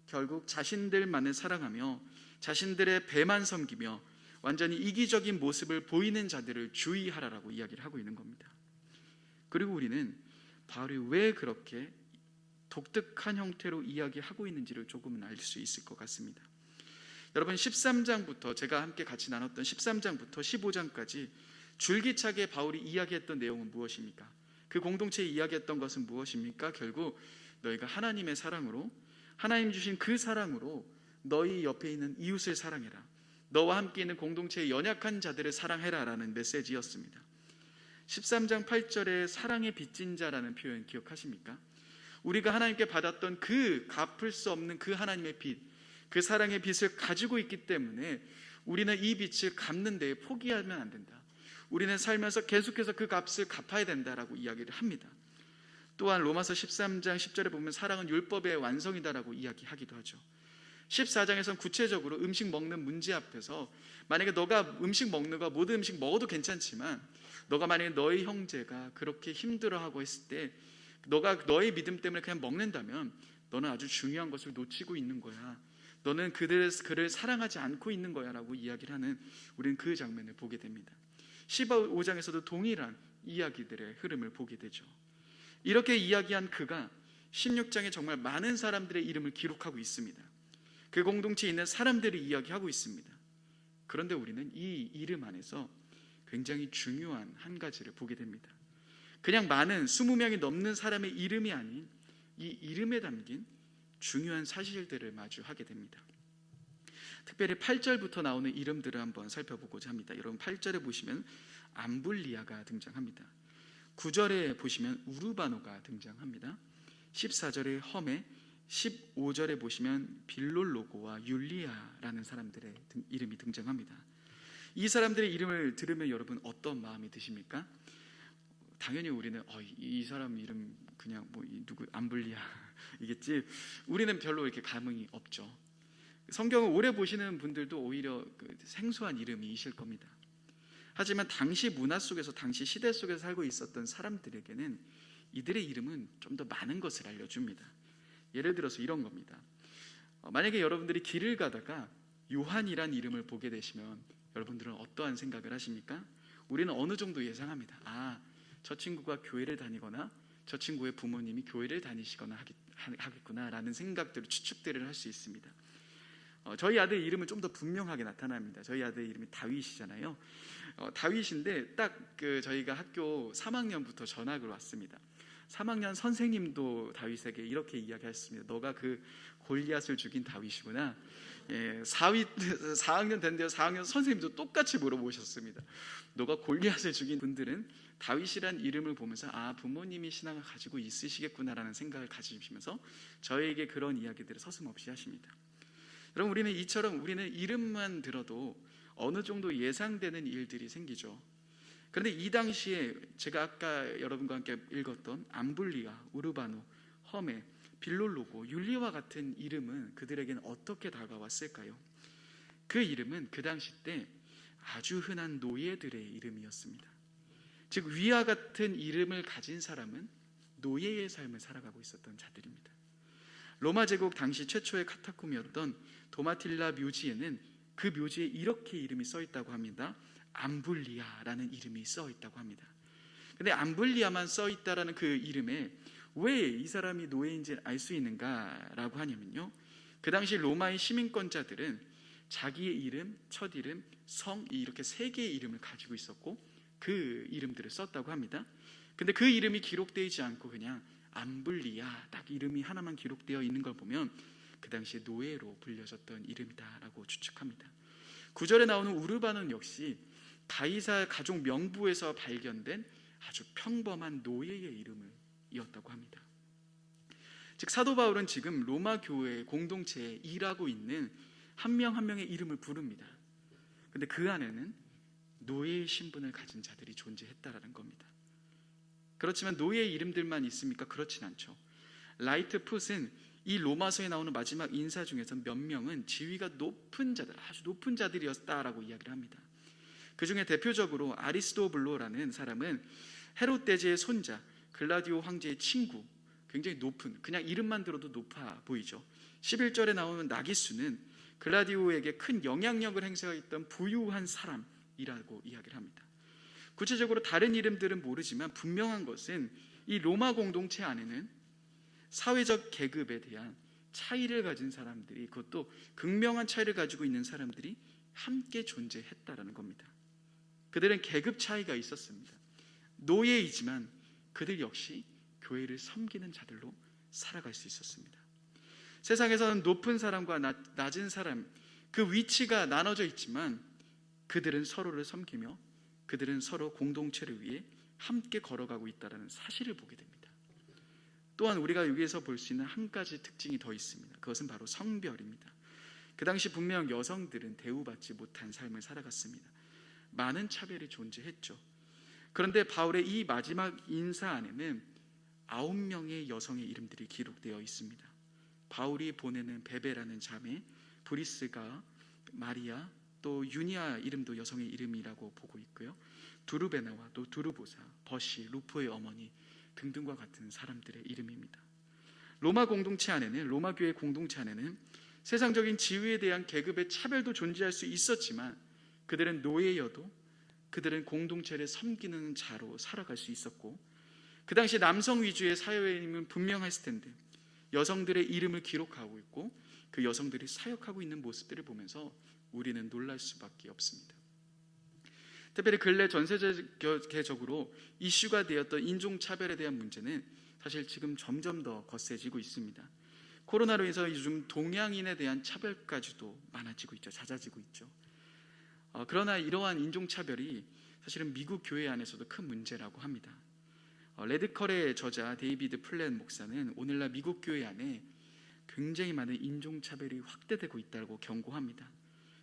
결국 자신들만을 사랑하며 자신들의 배만 섬기며 완전히 이기적인 모습을 보이는 자들을 주의하라라고 이야기를 하고 있는 겁니다. 그리고 우리는 바울이 왜 그렇게 독특한 형태로 이야기하고 있는지를 조금은 알 수 있을 것 같습니다. 여러분 13장부터 제가 함께 같이 나눴던 13장부터 15장까지 줄기차게 바울이 이야기했던 내용은 무엇입니까? 그 공동체에 이야기했던 것은 무엇입니까? 결국 너희가 하나님의 사랑으로 하나님 주신 그 사랑으로 너희 옆에 있는 이웃을 사랑해라. 너와 함께 있는 공동체의 연약한 자들을 사랑해라 라는 메시지였습니다. 13장 8절에 사랑의 빚진 자라는 표현 기억하십니까? 우리가 하나님께 받았던 그 갚을 수 없는 그 하나님의 빚, 그 사랑의 빚을 가지고 있기 때문에 우리는 이 빚을 갚는 데 포기하면 안 된다. 우리는 살면서 계속해서 그 값을 갚아야 된다라고 이야기를 합니다. 또한 로마서 13장 10절에 보면 사랑은 율법의 완성이다라고 이야기하기도 하죠. 14장에서는 구체적으로 음식 먹는 문제 앞에서 만약에 너가 음식 먹는 거 모든 음식 먹어도 괜찮지만 너가 만약에 너의 형제가 그렇게 힘들어하고 했을 때 너가 너의 믿음 때문에 그냥 먹는다면 너는 아주 중요한 것을 놓치고 있는 거야. 너는 그를 사랑하지 않고 있는 거야 라고 이야기를 하는 우리는 그 장면을 보게 됩니다. 15장에서도 동일한 이야기들의 흐름을 보게 되죠. 이렇게 이야기한 그가 16장에 정말 많은 사람들의 이름을 기록하고 있습니다. 그 공동체에 있는 사람들을 이야기하고 있습니다. 그런데 우리는 이 이름 안에서 굉장히 중요한 한 가지를 보게 됩니다. 그냥 많은 20명이 넘는 사람의 이름이 아닌 이 이름에 담긴 중요한 사실들을 마주하게 됩니다. 특별히 8절부터 나오는 이름들을 한번 살펴보고자 합니다. 여러분 8절에 보시면 암블리아가 등장합니다. 9절에 보시면 우르바노가 등장합니다. 14절에 험에, 15절에 보시면 빌롤로고와 율리아라는 사람들의 이름이 등장합니다. 이 사람들의 이름을 들으면 여러분 어떤 마음이 드십니까? 당연히 우리는 이 사람 이름 그냥 누구 암블리아이겠지. 우리는 별로 이렇게 감흥이 없죠. 성경을 오래 보시는 분들도 오히려 생소한 이름이실 겁니다. 하지만 당시 문화 속에서 당시 시대 속에서 살고 있었던 사람들에게는 이들의 이름은 좀 더 많은 것을 알려줍니다. 예를 들어서 이런 겁니다. 만약에 여러분들이 길을 가다가 요한이란 이름을 보게 되시면 여러분들은 어떠한 생각을 하십니까? 우리는 어느 정도 예상합니다. 저 친구가 교회를 다니거나 저 친구의 부모님이 교회를 다니시거나 하겠구나 라는 생각들을 추측들을 할 수 있습니다. 저희 아들 이름은 좀 더 분명하게 나타납니다. 저희 아들 이름이 다윗이잖아요. 다윗인데 딱 저희가 학교 3학년부터 전학을 왔습니다. 3학년 선생님도 다윗에게 이렇게 이야기했습니다. 너가 그 골리앗을 죽인 다윗이구나. 4학년 됐는데요. 4학년 선생님도 똑같이 물어보셨습니다. 너가 골리앗을 죽인 분들은 다윗이란 이름을 보면서 부모님이 신앙을 가지고 있으시겠구나라는 생각을 가지시면서 저에게 그런 이야기들을 서슴없이 하십니다. 여러분 우리는 이처럼 우리는 이름만 들어도 어느 정도 예상되는 일들이 생기죠. 그런데 이 당시에 제가 아까 여러분과 함께 읽었던 암블리아, 우르바노, 험에, 빌롤로고, 율리와 같은 이름은 그들에게는 어떻게 다가왔을까요? 그 이름은 그 당시 때 아주 흔한 노예들의 이름이었습니다. 즉 위와 같은 이름을 가진 사람은 노예의 삶을 살아가고 있었던 자들입니다. 로마 제국 당시 최초의 카타콤이었던 도마틸라 묘지에는 그 묘지에 이렇게 이름이 써 있다고 합니다. 암블리아라는 이름이 써 있다고 합니다. 근데 암블리아만 써 있다라는 그 이름에 왜 이 사람이 노예인지 알 수 있는가라고 하냐면요, 그 당시 로마의 시민권자들은 자기의 이름, 첫 이름, 성 이렇게 세 개의 이름을 가지고 있었고 그 이름들을 썼다고 합니다. 근데 그 이름이 기록되지 않고 그냥 암블리아 딱 이름이 하나만 기록되어 있는 걸 보면 그 당시에 노예로 불려졌던 이름이다라고 추측합니다. 9절에 나오는 우르바는 역시 가이사 가족 명부에서 발견된 아주 평범한 노예의 이름이었다고 합니다. 즉 사도 바울은 지금 로마 교회 공동체에 일하고 있는 한 명 한 명의 이름을 부릅니다. 근데 그 안에는 노예의 신분을 가진 자들이 존재했다라는 겁니다. 그렇지만 노예의 이름들만 있습니까? 그렇진 않죠. 라이트 풋은 이 로마서에 나오는 마지막 인사 중에서 몇 명은 지위가 높은 자들, 아주 높은 자들이었다라고 이야기를 합니다. 그 중에 대표적으로 아리스토블로라는 사람은 헤롯 대제의 손자, 글라디오 황제의 친구, 굉장히 높은, 그냥 이름만 들어도 높아 보이죠. 11절에 나오는 나기수는 글라디오에게 큰 영향력을 행사했던 부유한 사람이라고 이야기를 합니다. 구체적으로 다른 이름들은 모르지만 분명한 것은 이 로마 공동체 안에는 사회적 계급에 대한 차이를 가진 사람들이, 그것도 극명한 차이를 가지고 있는 사람들이 함께 존재했다라는 겁니다. 그들은 계급 차이가 있었습니다. 노예이지만 그들 역시 교회를 섬기는 자들로 살아갈 수 있었습니다. 세상에서는 높은 사람과 낮은 사람, 그 위치가 나눠져 있지만 그들은 서로를 섬기며 그들은 서로 공동체를 위해 함께 걸어가고 있다는 사실을 보게 됩니다. 또한 우리가 여기에서 볼 수 있는 한 가지 특징이 더 있습니다. 그것은 바로 성별입니다. 그 당시 분명 여성들은 대우받지 못한 삶을 살아갔습니다. 많은 차별이 존재했죠. 그런데 바울의 이 마지막 인사 안에는 9명의 여성의 이름들이 기록되어 있습니다. 바울이 보내는 베베라는 자매, 브리스가, 마리아, 또 유니아 이름도 여성의 이름이라고 보고 있고요. 두르베나와 또 두르보사, 버시, 루포의 어머니 등등과 같은 사람들의 이름입니다. 로마 공동체 안에는, 로마 교회 공동체 안에는 세상적인 지위에 대한 계급의 차별도 존재할 수 있었지만 그들은 노예여도 그들은 공동체를 섬기는 자로 살아갈 수 있었고, 그 당시 남성 위주의 사회임은 분명했을 텐데 여성들의 이름을 기록하고 있고 그 여성들이 사역하고 있는 모습들을 보면서 우리는 놀랄 수밖에 없습니다. 특별히 근래 전 세계적으로 이슈가 되었던 인종차별에 대한 문제는 사실 지금 점점 더 거세지고 있습니다. 코로나로 인해서 요즘 동양인에 대한 차별까지도 많아지고 있죠. 잦아지고 있죠. 그러나 이러한 인종차별이 사실은 미국 교회 안에서도 큰 문제라고 합니다. 레드컬의 저자 데이비드 플랫 목사는 오늘날 미국 교회 안에 굉장히 많은 인종차별이 확대되고 있다고 경고합니다.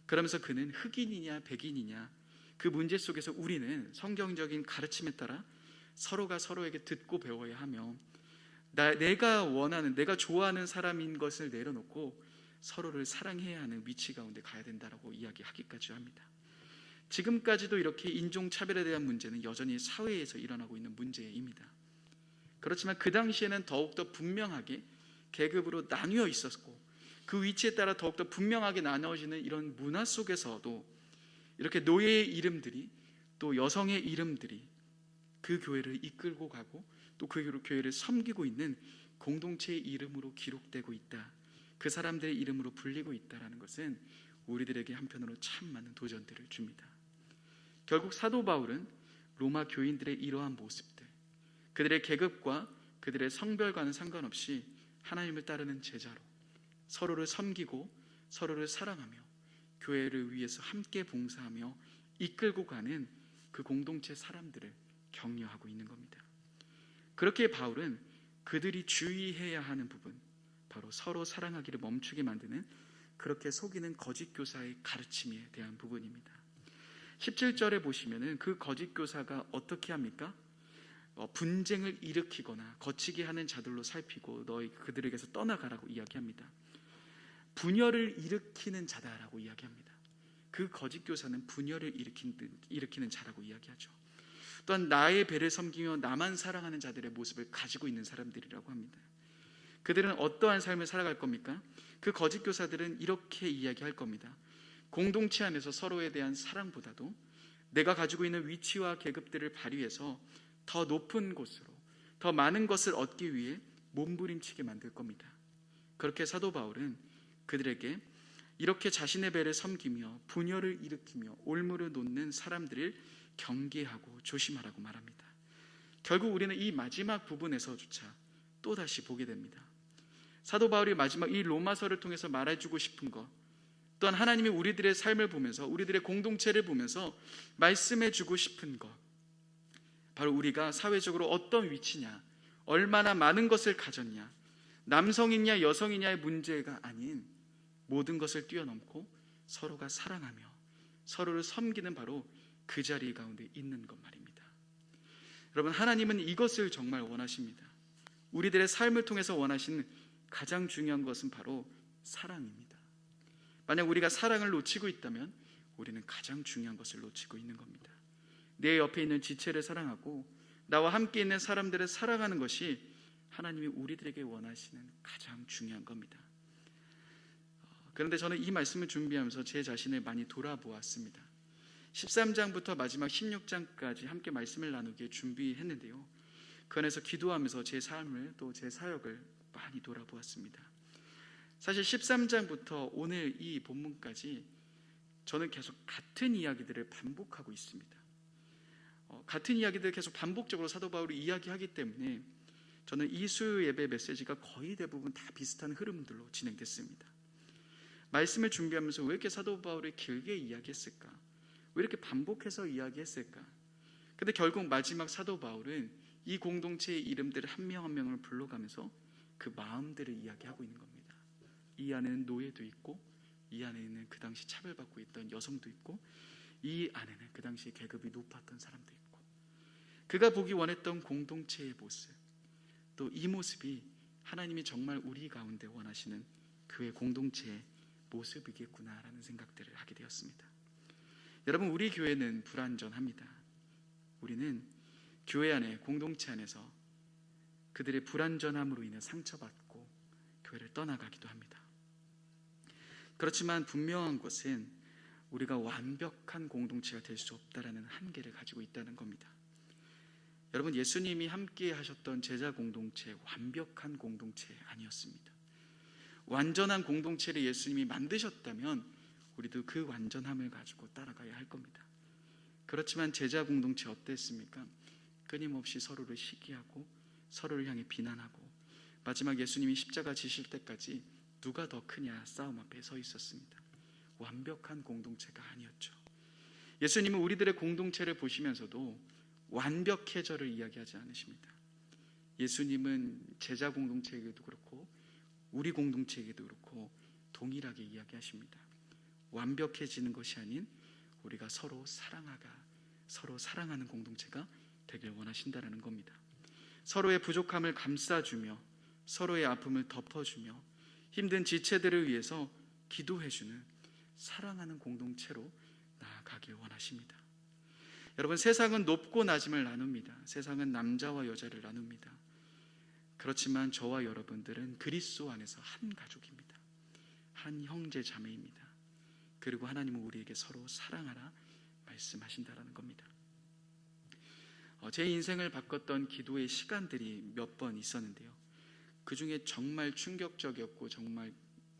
그러면서 그는 흑인이냐 백인이냐 그 문제 속에서 우리는 성경적인 가르침에 따라 서로가 서로에게 듣고 배워야 하며 내가 원하는, 내가 좋아하는 사람인 것을 내려놓고 서로를 사랑해야 하는 위치 가운데 가야 된다고 이야기하기까지 합니다. 지금까지도 이렇게 인종차별에 대한 문제는 여전히 사회에서 일어나고 있는 문제입니다. 그렇지만 그 당시에는 더욱더 분명하게 계급으로 나뉘어 있었고 그 위치에 따라 더욱더 분명하게 나눠지는 이런 문화 속에서도 이렇게 노예의 이름들이, 또 여성의 이름들이 그 교회를 이끌고 가고 또 그 교회를 섬기고 있는 공동체의 이름으로 기록되고 있다, 그 사람들의 이름으로 불리고 있다는 것은 우리들에게 한편으로 참 많은 도전들을 줍니다. 결국 사도 바울은 로마 교인들의 이러한 모습들, 그들의 계급과 그들의 성별과는 상관없이 하나님을 따르는 제자로 서로를 섬기고 서로를 사랑하며 교회를 위해서 함께 봉사하며 이끌고 가는 그 공동체 사람들을 격려하고 있는 겁니다. 그렇게 바울은 그들이 주의해야 하는 부분, 바로 서로 사랑하기를 멈추게 만드는 그렇게 속이는 거짓 교사의 가르침에 대한 부분입니다. 17절에 보시면은 그 거짓 교사가 어떻게 합니까? 분쟁을 일으키거나 거치게 하는 자들로 살피고 너희 그들에게서 떠나가라고 이야기합니다. 분열을 일으키는 자다라고 이야기합니다. 그 거짓 교사는 분열을 일으키는 자라고 이야기하죠. 또한 나의 배를 섬기며 나만 사랑하는 자들의 모습을 가지고 있는 사람들이라고 합니다. 그들은 어떠한 삶을 살아갈 겁니까? 그 거짓 교사들은 이렇게 이야기할 겁니다. 공동체 안에서 서로에 대한 사랑보다도 내가 가지고 있는 위치와 계급들을 발휘해서 더 높은 곳으로 더 많은 것을 얻기 위해 몸부림치게 만들 겁니다. 그렇게 사도 바울은 그들에게 이렇게 자신의 배를 섬기며 분열을 일으키며 올무를 놓는 사람들을 경계하고 조심하라고 말합니다. 결국 우리는 이 마지막 부분에서조차 또다시 보게 됩니다. 사도 바울이 마지막 이 로마서를 통해서 말해주고 싶은 것, 또한 하나님이 우리들의 삶을 보면서 우리들의 공동체를 보면서 말씀해주고 싶은 것, 바로 우리가 사회적으로 어떤 위치냐, 얼마나 많은 것을 가졌냐, 남성이냐 여성이냐의 문제가 아닌 모든 것을 뛰어넘고 서로가 사랑하며 서로를 섬기는 바로 그 자리 가운데 있는 것 말입니다. 여러분, 하나님은 이것을 정말 원하십니다. 우리들의 삶을 통해서 원하시는 가장 중요한 것은 바로 사랑입니다. 만약 우리가 사랑을 놓치고 있다면 우리는 가장 중요한 것을 놓치고 있는 겁니다. 내 옆에 있는 지체를 사랑하고 나와 함께 있는 사람들을 사랑하는 것이 하나님이 우리들에게 원하시는 가장 중요한 겁니다. 그런데 저는 이 말씀을 준비하면서 제 자신을 많이 돌아보았습니다. 13장부터 마지막 16장까지 함께 말씀을 나누기에 준비했는데요, 그 안에서 기도하면서 제 삶을 또 제 사역을 많이 돌아보았습니다. 사실 13장부터 오늘 이 본문까지 저는 계속 같은 이야기들을 반복하고 있습니다. 같은 이야기들을 계속 반복적으로 사도 바울이 이야기하기 때문에 저는 이 수요 예배 메시지가 거의 대부분 다 비슷한 흐름들로 진행됐습니다. 말씀을 준비하면서 왜 이렇게 사도 바울이 길게 이야기했을까? 왜 이렇게 반복해서 이야기했을까? 근데 결국 마지막 사도 바울은 이 공동체의 이름들을 한 명 한 명을 불러가면서 그 마음들을 이야기하고 있는 겁니다. 이 안에는 노예도 있고, 이 안에는 그 당시 차별받고 있던 여성도 있고, 이 안에는 그 당시 계급이 높았던 사람도 있고, 그가 보기 원했던 공동체의 모습, 또 이 모습이 하나님이 정말 우리 가운데 원하시는 그의 공동체의 모습이겠구나라는 생각들을 하게 되었습니다. 여러분, 우리 교회는 불완전합니다. 우리는 교회 안에, 공동체 안에서 그들의 불완전함으로 인해 상처받고 교회를 떠나가기도 합니다. 그렇지만 분명한 것은 우리가 완벽한 공동체가 될 수 없다라는 한계를 가지고 있다는 겁니다. 여러분, 예수님이 함께 하셨던 제자 공동체, 완벽한 공동체 아니었습니다. 완전한 공동체를 예수님이 만드셨다면 우리도 그 완전함을 가지고 따라가야 할 겁니다. 그렇지만 제자 공동체 어땠습니까? 끊임없이 서로를 시기하고 서로를 향해 비난하고 마지막 예수님이 십자가 지실 때까지 누가 더 크냐 싸움 앞에 서 있었습니다. 완벽한 공동체가 아니었죠. 예수님은 우리들의 공동체를 보시면서도 완벽해져를 이야기하지 않으십니다. 예수님은 제자 공동체에게도 그렇고 우리 공동체에게도 그렇고 동일하게 이야기하십니다. 완벽해지는 것이 아닌 우리가 서로 사랑하는 공동체가 되길 원하신다는 겁니다. 서로의 부족함을 감싸주며 서로의 아픔을 덮어주며 힘든 지체들을 위해서 기도해주는 사랑하는 공동체로 나아가길 원하십니다. 여러분, 세상은 높고 낮음을 나눕니다. 세상은 남자와 여자를 나눕니다. 그렇지만 저와 여러분들은 그리스도 안에서 한 가족입니다. 한 형제 자매입니다. 그리고 하나님은 우리에게 서로 사랑하라 말씀하신다라는 겁니다. 제 인생을 바꿨던 기도의 시간들이 몇 번 있었는데요, 그 중에 정말 충격적이었고 정말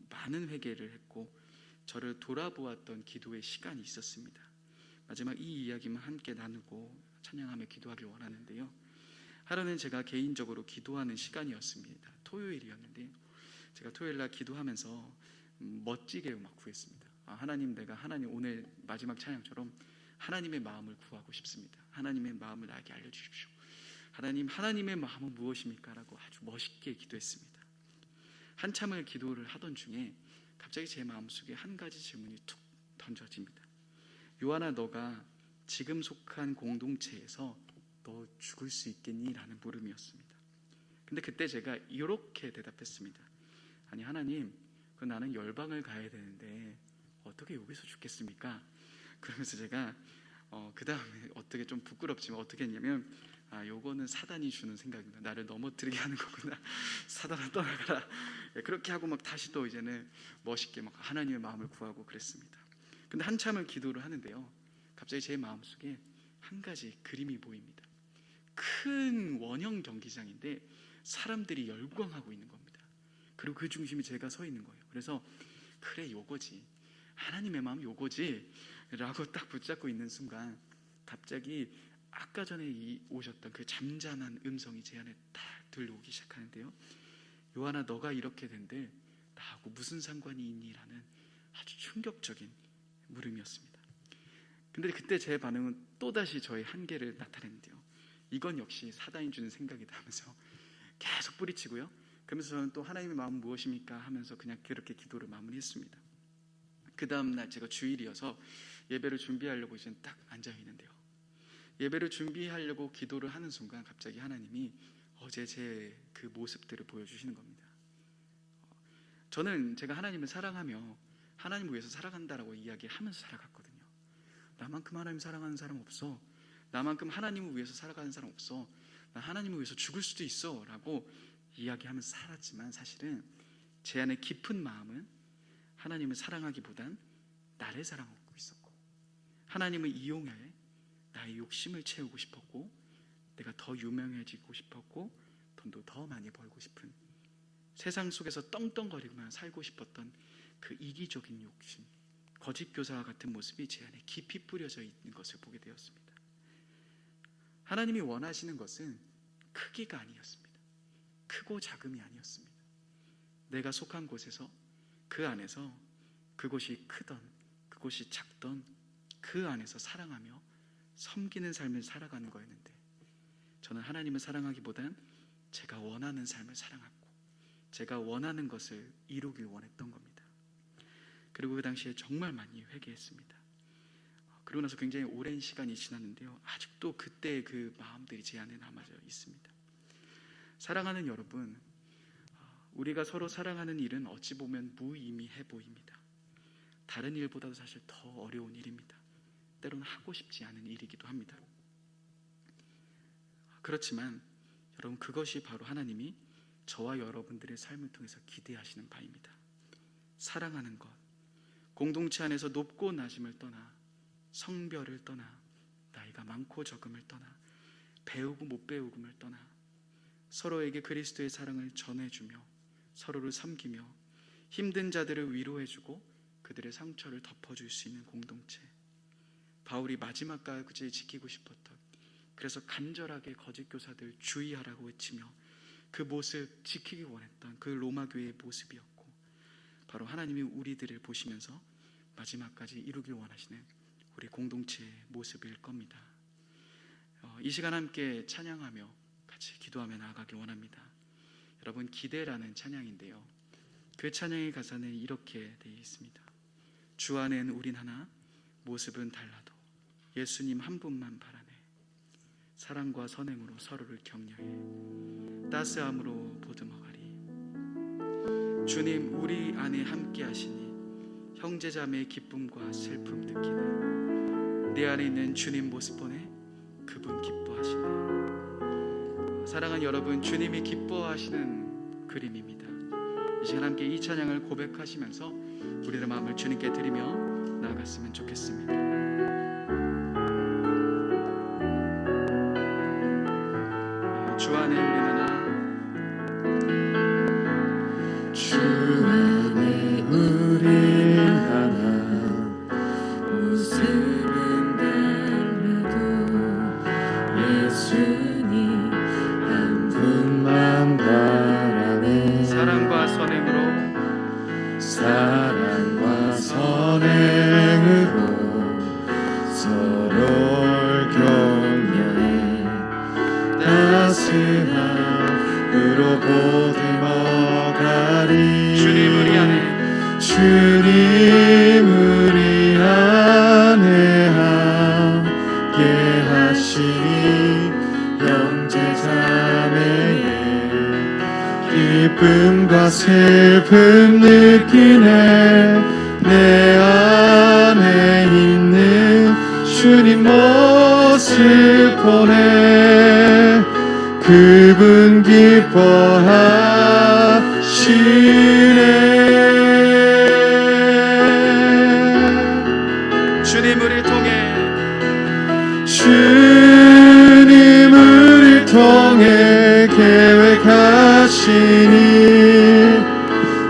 많은 회개를 했고 저를 돌아보았던 기도의 시간이 있었습니다. 마지막 이 이야기만 함께 나누고 찬양하며 기도하길 원하는데요, 하루는 제가 개인적으로 기도하는 시간이었습니다. 토요일이었는데 제가 토요일날 기도하면서 멋지게 막 구했습니다. 하나님, 내가 하나님 오늘 마지막 찬양처럼 하나님의 마음을 구하고 싶습니다. 하나님의 마음을 나에게 알려주십시오. 하나님, 하나님의 마음은 무엇입니까? 라고 아주 멋있게 기도했습니다. 한참을 기도를 하던 중에 갑자기 제 마음속에 한 가지 질문이 툭 던져집니다. 요한아, 너가 지금 속한 공동체에서 너 죽을 수 있겠니? 라는 물음이었습니다. 근데 그때 제가 이렇게 대답했습니다. 아니 하나님, 나는 열방을 가야 되는데 어떻게 여기서 죽겠습니까? 그러면서 제가 그 다음에 어떻게 좀 부끄럽지만 어떻게 했냐면 요거는 사단이 주는 생각입니다. 나를 넘어뜨리게 하는 거구나. 사단아 떠나가라. 그렇게 하고 막 다시 또 이제는 멋있게 막 하나님의 마음을 구하고 그랬습니다. 근데 한참을 기도를 하는데요, 갑자기 제 마음속에 한 가지 그림이 보입니다. 큰 원형 경기장인데 사람들이 열광하고 있는 겁니다. 그리고 그 중심에 제가 서 있는 거예요. 그래서 그래, 요거지, 하나님의 마음 요거지 라고 딱 붙잡고 있는 순간 갑자기 아까 전에 오셨던 그 잠잠한 음성이 제 안에 딱 들려오기 시작하는데요, 요한아, 너가 이렇게 된데 나하고 무슨 상관이 있니? 라는 아주 충격적인 물음이었습니다. 근데 그때 제 반응은 또다시 저의 한계를 나타냈는데요, 이건 역시 사단이 주는 생각이다 하면서 계속 뿌리치고요, 그러면서 저는 또 하나님의 마음은 무엇입니까? 하면서 그냥 그렇게 기도를 마무리했습니다. 그 다음날 제가 주일이어서 예배를 준비하려고 이제 딱 앉아 있는데요, 예배를 준비하려고 기도를 하는 순간 갑자기 하나님이 어제 제 그 모습들을 보여주시는 겁니다. 저는 제가 하나님을 사랑하며 하나님을 위해서 살아간다라고 이야기하면서 살아갔거든요. 나만큼 하나님 사랑하는 사람 없어, 나만큼 하나님을 위해서 살아가는 사람 없어, 나 하나님을 위해서 죽을 수도 있어 라고 이야기하면서 살았지만 사실은 제 안에 깊은 마음은 하나님을 사랑하기보단 나를 사랑하고 있었고, 하나님을 이용해 나의 욕심을 채우고 싶었고, 내가 더 유명해지고 싶었고, 돈도 더 많이 벌고 싶은, 세상 속에서 떵떵거리고만 살고 싶었던 그 이기적인 욕심, 거짓 교사와 같은 모습이 제 안에 깊이 뿌려져 있는 것을 보게 되었습니다. 하나님이 원하시는 것은 크기가 아니었습니다. 크고 작음이 아니었습니다. 내가 속한 곳에서, 그 안에서, 그곳이 크던 그곳이 작던 그 안에서 사랑하며 섬기는 삶을 살아가는 거였는데, 저는 하나님을 사랑하기보단 제가 원하는 삶을 사랑하고 제가 원하는 것을 이루길 원했던 겁니다. 그리고 그 당시에 정말 많이 회개했습니다. 그러고 나서 굉장히 오랜 시간이 지났는데요, 아직도 그때의 그 마음들이 제 안에 남아져 있습니다. 사랑하는 여러분, 우리가 서로 사랑하는 일은 어찌 보면 무의미해 보입니다. 다른 일보다도 사실 더 어려운 일입니다. 때로는 하고 싶지 않은 일이기도 합니다. 그렇지만 여러분, 그것이 바로 하나님이 저와 여러분들의 삶을 통해서 기대하시는 바입니다. 사랑하는 것, 공동체 안에서 높고 낮음을 떠나, 성별을 떠나, 나이가 많고 적음을 떠나, 배우고 못 배우금을 떠나 서로에게 그리스도의 사랑을 전해주며 서로를 섬기며 힘든 자들을 위로해주고 그들의 상처를 덮어줄 수 있는 공동체, 바울이 마지막까지 지키고 싶었던, 그래서 간절하게 거짓 교사들 주의하라고 외치며 그 모습 지키기 원했던 그 로마 교회의 모습이었고, 바로 하나님이 우리들을 보시면서 마지막까지 이루길 원하시는 우리 공동체의 모습일 겁니다. 이 시간 함께 찬양하며 같이 기도하며 나아가길 원합니다. 여러분, 기대라는 찬양인데요, 그 찬양의 가사는 이렇게 되어 있습니다. 주 안엔 우린 하나, 모습은 달라도 예수님 한 분만 바라네. 사랑과 선행으로 서로를 격려해 따스함으로 보듬어가리. 주님, 우리 안에 함께 하시니 형제자매의 기쁨과 슬픔 느끼는 내 안에 있는 주님 모습 보내 그분 기뻐하시네. 사랑하는 여러분, 주님이 기뻐하시는 그림입니다. 이 시간 함께 이 찬양을 고백하시면서 우리의 마음을 주님께 드리며 나아갔으면 좋겠습니다. 주 안에 우리 하나, 주 안에 우리 하나, 모습은 달라도 예수님 한 분만 바라네. 사랑과 선행으로 서로를 격려해 따스함으로 보듬어가리. 주님 우리 안에 함께 하시니 형제자매의 기쁨과 슬픔 느끼네. 내 안에 있는 주님 그분 기뻐하시네. 주님 우리 통해 주님 우리 통해 계획하시니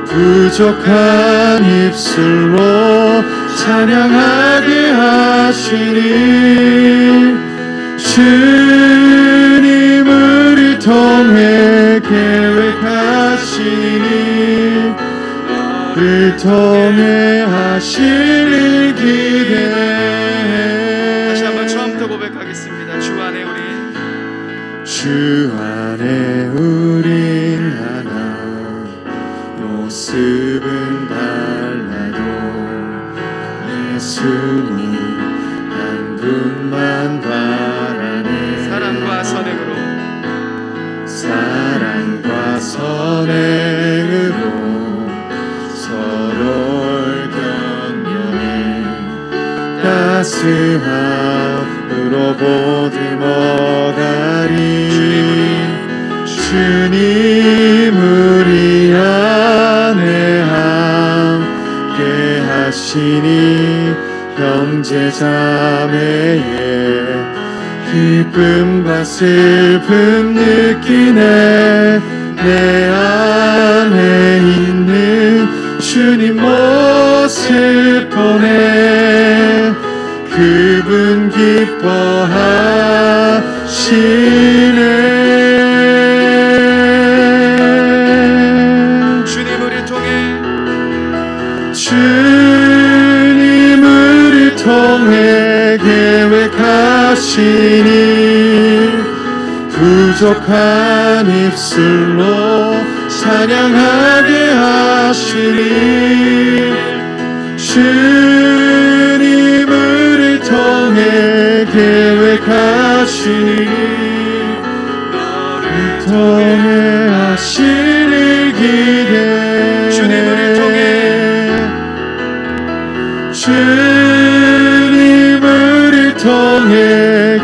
부족한 입술로 찬양하게 하시니 주님 우리 통해 계획하시니 우리 통해 하시니 기대해. 다시 한번 처음부터 고백하겠습니다. 주 안에 우리 주 안에 우린 하나 모습은 달라도 예수님 한 분만 바라네. 사랑과 선행으로 사랑과 선행으로 서로를 격려해 따스함으로 보듬어가리. 주님 우리 안에 함께 하시니 형제 자매의 기쁨과 슬픔 느끼네. 내 안에 있는 주님 모습 보내 그분 기뻐하시네. 주님 우리 통해 주님 우리 통해 계획하시니 부족한 입술로 찬양하게 하시니 주님 우리 통해 계획하시니 너를 통해 하시니 기대. 주님 우리 통해 주님 우리 통해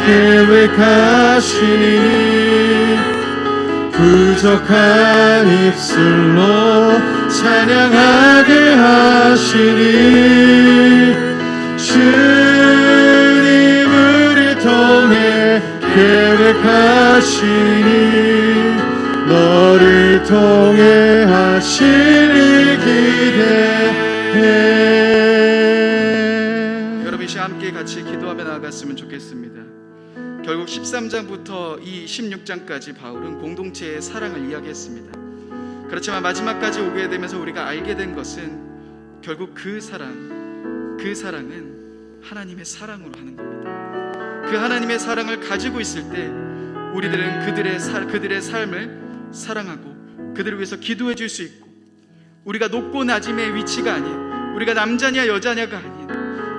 계획하시니 부족한 입술로 찬양하게 하시니 주님 우리 통해 계획하시니 너를 통해 하시니 기대해. 여러분 이 시간 함께 같이 기도하며 나아갔으면 좋겠습니다. 결국 13장부터 이 16장까지 바울은 공동체의 사랑을 이야기했습니다. 그렇지만 마지막까지 오게 되면서 우리가 알게 된 것은 결국 그 사랑은 하나님의 사랑으로 하는 겁니다. 그 하나님의 사랑을 가지고 있을 때 우리들은 그들의 삶을 사랑하고 그들을 위해서 기도해 줄 수 있고, 우리가 높고 낮음의 위치가 아닌, 우리가 남자냐 여자냐가 아닌,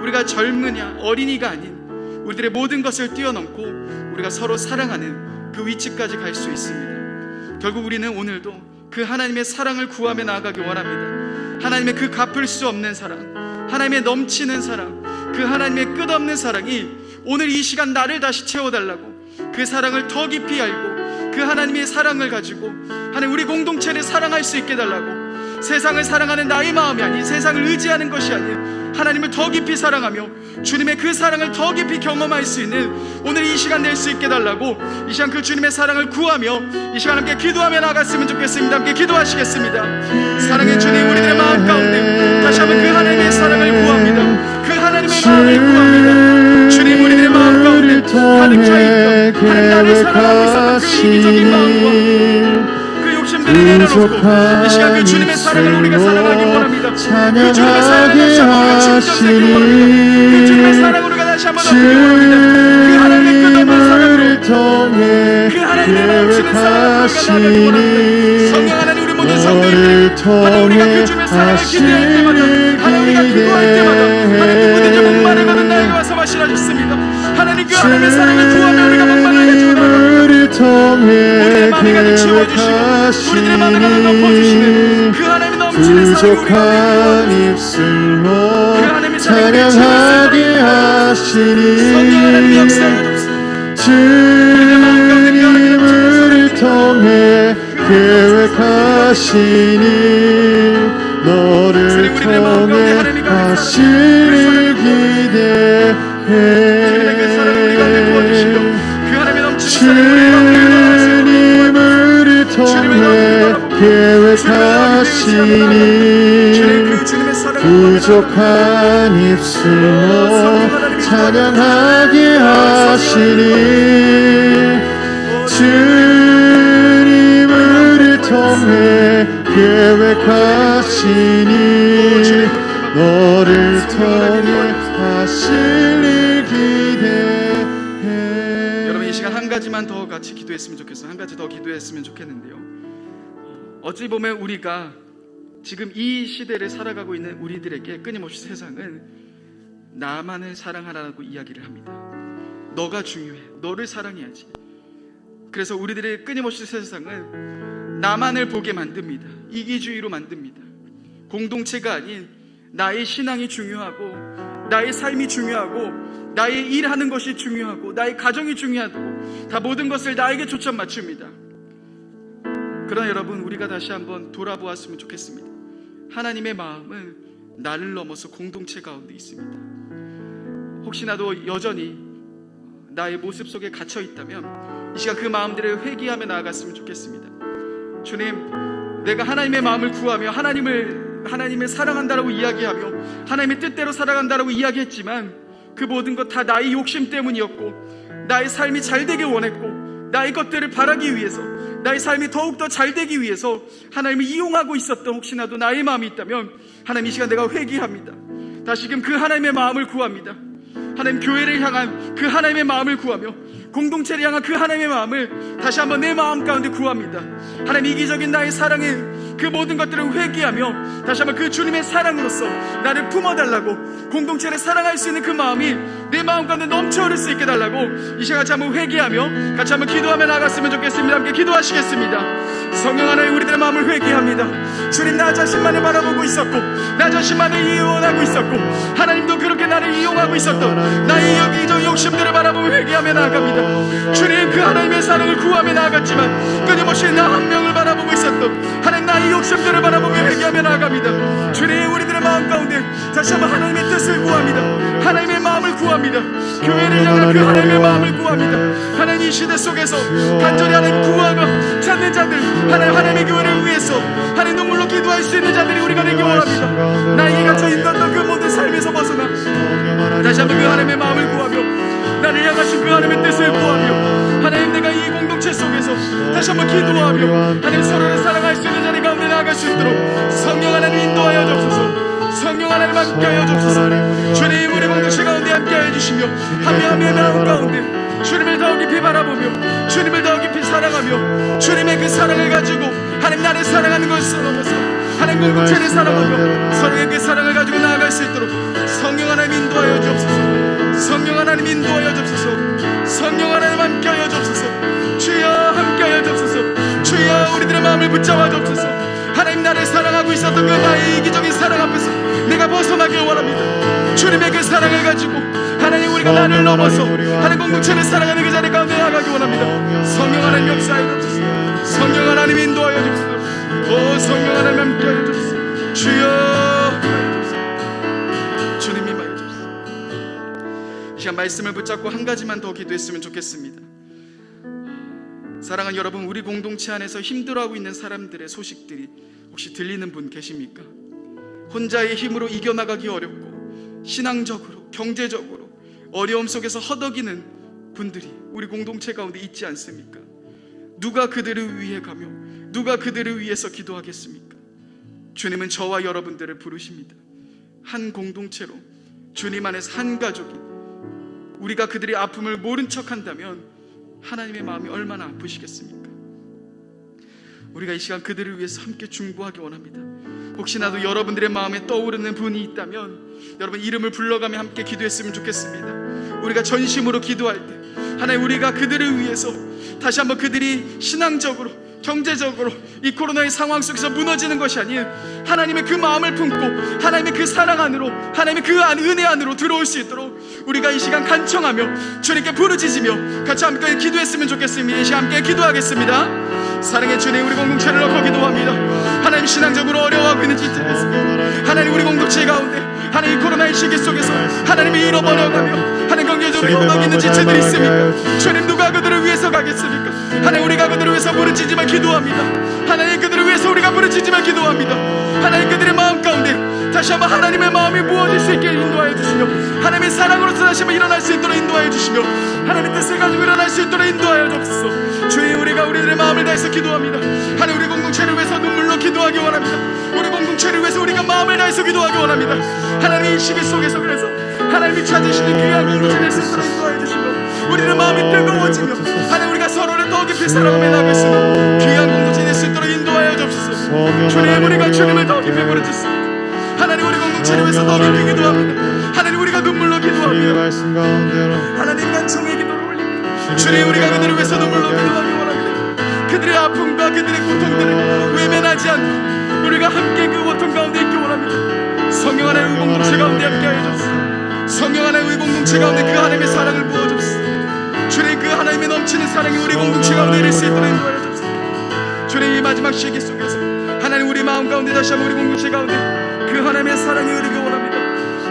우리가 젊으냐 어린이가 아닌 우리들의 모든 것을 뛰어넘고 우리가 서로 사랑하는 그 위치까지 갈 수 있습니다. 결국 우리는 오늘도 그 하나님의 사랑을 구하며 나아가기 원합니다. 하나님의 그 갚을 수 없는 사랑, 하나님의 넘치는 사랑, 그 하나님의 끝없는 사랑이 오늘 이 시간 나를 다시 채워달라고, 그 사랑을 더 깊이 알고 그 하나님의 사랑을 가지고 하나님 우리 공동체를 사랑할 수 있게 달라고, 세상을 사랑하는 나의 마음이 아닌, 세상을 의지하는 것이 아닌 하나님을 더 깊이 사랑하며 주님의 그 사랑을 더 깊이 경험할 수 있는 오늘 이 시간 낼 수 있게 달라고, 이 시간 그 주님의 사랑을 구하며 이 시간 함께 기도하며 나갔으면 좋겠습니다. 함께 기도하시겠습니다. 사랑의 주님, 우리들의 마음 가운데 다시 한번 그 하나님의 사랑을 구합니다. 그 하나님의 마음을 구합니다. 주님, 우리들의 마음 가운데 가득 차있던 하나님 나를 사랑하고 있었던 그 이기적인 마음과 그 욕심들을 내려놓고 이 시간 그 주님의 사랑을 우리가 사랑하기 원합니다. 그 주님의 사랑을 다시 한번 우리가 충전되기 원합니다. 그 주님의 사랑을 우리가 다시 한번 얻기 원합니다. 그 하나님의 끝없는 사랑으로, 그 하나님의 넘치는 사랑으로 우리가 나아가기 원합니다. 성령 하나님, 우리 모든 성도님들이 하나님 우리가 그 주님의 사랑을 기대할 때마다, 하나님 우리가 기도할 때마다 하나님 누구든지 목마르거든 나에게 와서 마시라 주십니다. 하나님 그 하나님의 사랑을 구하며 우리가 목마르게 주어나갑니다. 우리의 마음이 가득 채워주시고 우리들의 마음을 하나 덮어주시는 그 하나님의 넘치는 사랑을 우리가 입술로 그 하나님의 사랑을 찬양하게 하시니 성령 하나님 역사해 주옵소서. 주님을 통해 계획하시니 너를 주님, 우리들의 마음 가운데 통해 하나님이 가진 하시니 주님의 그 사랑을 우리 가운데 부어주시고 그 하나님의 넘치는 사랑을 우리 가운데 부어주시고 주님을 통해 계획하시니 주님의 사랑을 부족한 입술로 찬양하게 하시니 주님을 통해 계획하시니 너를 통해 하시니 기대해. 여러분, 이 시간 한 가지만 더 같이 기도했으면 좋겠어요. 한 가지 더 기도했으면 좋겠는데요, 어찌 보면 우리가 지금 이 시대를 살아가고 있는 우리들에게 끊임없이 세상은 나만을 사랑하라고 이야기를 합니다. 너가 중요해, 너를 사랑해야지. 그래서 우리들의 끊임없이 세상은 나만을 보게 만듭니다. 이기주의로 만듭니다. 공동체가 아닌 나의 신앙이 중요하고 나의 삶이 중요하고 나의 일하는 것이 중요하고 나의 가정이 중요하고 다 모든 것을 나에게 초점 맞춥니다. 그러나 여러분, 우리가 다시 한번 돌아보았으면 좋겠습니다. 하나님의 마음은 나를 넘어서 공동체 가운데 있습니다. 혹시나도 여전히 나의 모습 속에 갇혀 있다면 이 시간 그 마음들을 회개하며 나아갔으면 좋겠습니다. 주님, 내가 하나님의 마음을 구하며 하나님을 사랑한다라고 이야기하며 하나님의 뜻대로 살아간다라고 이야기했지만 그 모든 것 다 나의 욕심 때문이었고 나의 삶이 잘 되길 원했고 나의 것들을 바라기 위해서 나의 삶이 더욱더 잘 되기 위해서 하나님을 이용하고 있었던 혹시나도 나의 마음이 있다면 하나님, 이 시간 내가 회개합니다. 다시금 그 하나님의 마음을 구합니다. 하나님, 교회를 향한 그 하나님의 마음을 구하며 공동체를 향한 그 하나님의 마음을 다시 한번 내 마음 가운데 구합니다. 하나님, 이기적인 나의 사랑의 그 모든 것들을 회개하며 다시 한번 그 주님의 사랑으로서 나를 품어달라고, 공동체를 사랑할 수 있는 그 마음이 내 마음 가운데 넘쳐 흐를 수 있게 달라고 이 시간 같이 한번 회개하며 같이 한번 기도하며 나갔으면 좋겠습니다. 함께 기도하시겠습니다. 성령 하나님, 우리들의 마음을 회개합니다. 주님, 나 자신만을 바라보고 있었고 나 자신만을 이용하고 있었고 하나님도 그렇게 나를 이용하고 있었던 나의 여기저기 욕심들을 바라보며 회개하며 나아갑니다. 주님, 그 하나님의 사랑을 구하며 나아갔지만 끊임없이 나 한 명을 바라보고 있었던 하나님, 나의 욕심들을 바라보며 회개하며 나아갑니다. 주님, 우리들의 마음 가운데 다시 한번 하나님의 뜻을 구합니다. 하나님의 마음을 구합니다. 교회를 향한 그 하나님의 마음을 구합니다. 하나님, 이 시대 속에서 간절히 하나님 구하며 찾는 자들, 하나님의 교회를 위해서 하나님 눈물로 기도할 수 있는 자들이 우리가 되기 원합니다. 나에게 갇혀 있던 그 모든 삶에서 벗어나 다시 한번 그 하나님의 마음을 구하며 나를 향하신 그 하나님의 뜻을 구하며 하나님, 내가 이 공동체 속에서 다시 한번 기도하며 하나님, 서로를 사랑할 수 있는 자리 가운데 나아갈 수 있도록 성령 하나님 인도하여 주옵소서. 성령 하나님 함께하여 주옵소서. 주님, 우리 공동체 가운데 함께하여 주시며 한 명 한 명의 마음 가운데 주님을 더 깊이 바라보며 주님을 더 깊이 사랑하며 주님의 그 사랑을 가지고 하나님, 나를 사랑하는 것을 넘어서 하나님 공동체를 사랑하며 서로의 그 사랑을 가지고 나아갈 수 있도록 성령 하나님 인도하여 주옵소서. 성령 하나님 인도하여 주옵소서. 성령 하나님 함께하여 주옵소서. 주여, 함께하여 주옵소서. 주여, 우리들의 마음을 붙잡아 주옵소서. 하나님, 나를 사랑하고 있었던 그 나의 이기적인 사랑 앞에서 내가 벗어나길 원합니다. 주님의 그 사랑을 가지고 하나님, 우리가 나를 넘어서 하나님 공동체를 사랑하는 그 자리 가운데 나가기 원합니다. 성령 하나님 역사하여 주옵소서. 성령 하나님 인도하여 주옵소서. 오, 성령 하나님 함께하여 주옵소서. 주여, 임하여 주옵소서. 주님, 임하여 주옵소서. 이 시간 말씀을 붙잡고 한 가지만 더 기도했으면 좋겠습니다. 사랑하는 여러분, 우리 공동체 안에서 힘들어하고 있는 사람들의 소식들이 혹시 들리는 분 계십니까? 혼자의 힘으로 이겨나가기 어렵고 신앙적으로, 경제적으로 어려움 속에서 허덕이는 분들이 우리 공동체 가운데 있지 않습니까? 누가 그들을 위해 가며 누가 그들을 위해서 기도하겠습니까? 주님은 저와 여러분들을 부르십니다. 한 공동체로, 주님 안에서 한 가족이 우리가 그들의 아픔을 모른 척한다면 하나님의 마음이 얼마나 아프시겠습니까? 우리가 이 시간 그들을 위해서 함께 중보하기 원합니다. 혹시나도 여러분들의 마음에 떠오르는 분이 있다면 여러분 이름을 불러가며 함께 기도했으면 좋겠습니다. 우리가 전심으로 기도할 때 하나님, 우리가 그들을 위해서 다시 한번 그들이 신앙적으로, 경제적으로 이 코로나의 상황 속에서 무너지는 것이 아닌 하나님의 그 마음을 품고 하나님의 그 사랑 안으로, 하나님의 그 은혜 안으로 들어올 수 있도록 우리가 이 시간 간청하며 주님께 부르짖으며 같이 함께 기도했으면 좋겠습니다. 이 시간 함께 기도하겠습니다. 사랑의 주님, 우리 공동체를 놓고 기도합니다. 하나님, 신앙적으로 어려워하고 있는 지체들 있습니다. 하나님, 우리 공동체 가운데 하나님 코로나의 시기 속에서 하나님이 잃어버려가며 하나님 경제적으로 어려워 있는 지체들이 있습니까? 주님, 누가 그들을 위해서 가겠습니까? 하나님, 우리가 그들을 위해서 부르짖지만 기도합니다. 하나님, 그들을 위해서 우리가 부르짖지만 기도합니다. 하나님, 그들의 마음 가운데 다시 한번 하나님의 마음이 부어질 수 있게 인도하여 주시며 하나님의 사랑으로서 다시 한번 일어날 수 있도록 인도하여 주시며 하나님의 뜻을 가지고 일어날 수 있도록 인도하여 주옵소서. 주님, 우리가 우리들의 마음을 다해서 기도합니다. 하나님, 우리 공동체를 위해서 눈물로 기도하기 원합니다. 우리 공동체를 위해서 우리가 마음을 다해서 기도하기 원합니다. 하나님, 이 시기 속에서 그래서 하나님이 찾으시는 귀한 공동체를 스스로 인도하여 주시며 우리의 마음이 뜨거워지며 하나님, 우리가 서로를 더 깊이 사랑하며 나갈 수 있는 귀한 공동체 될 수 있도록 인도하여 주옵소서. 주님, 우리가 주님을 더 깊이 부르짖습니다. 하나님, 우리 공동체를 위해서 더 깊이 기도합니다. 하나님, 우리가 눈물로 기도합니다. 하나님, 간청의 기도를 올립니다. 주님, 우리가 그들을 위해서 눈물로 기도하기 원합니다. 그들의 아픔과 그들의 고통들을 외면하지 않고 우리가 함께 그 고통 가운데 있기 원합니다. 성령 하나님, 우리 공동체 가운데 함께하여 주옵소서. 성령 하나님, 우리 공동체 가운데 그 하나님의 사랑을 부어주옵소서. 주님, 그 하나님의 넘치는 사랑이 우리 공동체 가운데 이룰 수 있도록 인도하여 주옵소서. 주님, 이 마지막 시기 속에서 하나님, 우리 마음 가운데 다시 한번 우리 공동체 가운데 그 하나님의 사랑이 흐르기 원합니다.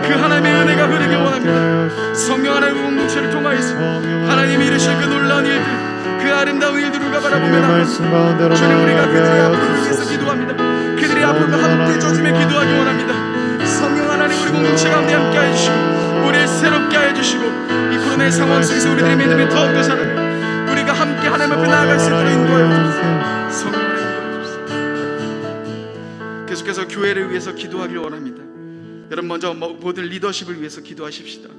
그 하나님의 은혜가 흐르기 원합니다. 성령 하나님, 공동체를 통하여서 하나님이 이루실 그 놀라운 일들, 그 아름다운 일들을 우리가 바라보며 나갑니다. 주님, 우리가 그들의 아픔을 위해서 기도합니다. 그들의 아픔을 함께 져주며 기도하기 원합니다. 성령 하나님, 우리 공동체 가운데 함께 해주시고 우리를 새롭게 하여 주시고 이 코로나의 상황 속에서 우리들의 믿음이 더욱더 자라며 우리가 함께 하나님 앞에 나아갈 수 있도록 인도하여 주옵소서. 성령 하나님, 계속해서 교회를 위해서 기도하길 원합니다. 여러분, 먼저 모든 리더십을 위해서 기도하십시다.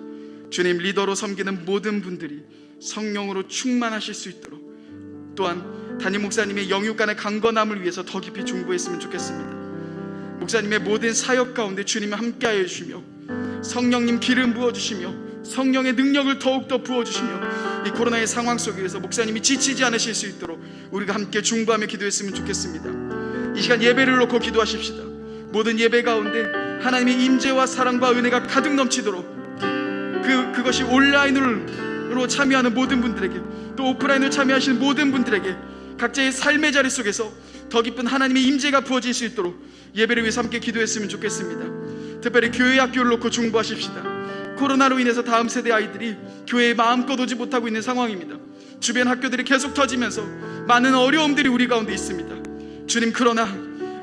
주님, 리더로 섬기는 모든 분들이 성령으로 충만하실 수 있도록, 또한 담임 목사님의 영육 간의 강건함을 위해서 더 깊이 중보했으면 좋겠습니다. 목사님의 모든 사역 가운데 주님이 함께하여 주시며 성령님 기름 부어주시며 성령의 능력을 더욱더 부어주시며 이 코로나의 상황 속에서 목사님이 지치지 않으실 수 있도록 우리가 함께 중보하며 기도했으면 좋겠습니다. 이 시간 예배를 놓고 기도하십시다. 모든 예배 가운데 하나님의 임재와 사랑과 은혜가 가득 넘치도록 그것이 온라인으로 참여하는 모든 분들에게, 또 오프라인으로 참여하시는 모든 분들에게 각자의 삶의 자리 속에서 더 깊은 하나님의 임재가 부어질 수 있도록 예배를 위해서 함께 기도했으면 좋겠습니다. 특별히 교회 학교를 놓고 중보하십시다. 코로나로 인해서 다음 세대 아이들이 교회에 마음껏 오지 못하고 있는 상황입니다. 주변 학교들이 계속 터지면서 많은 어려움들이 우리 가운데 있습니다. 주님, 그러나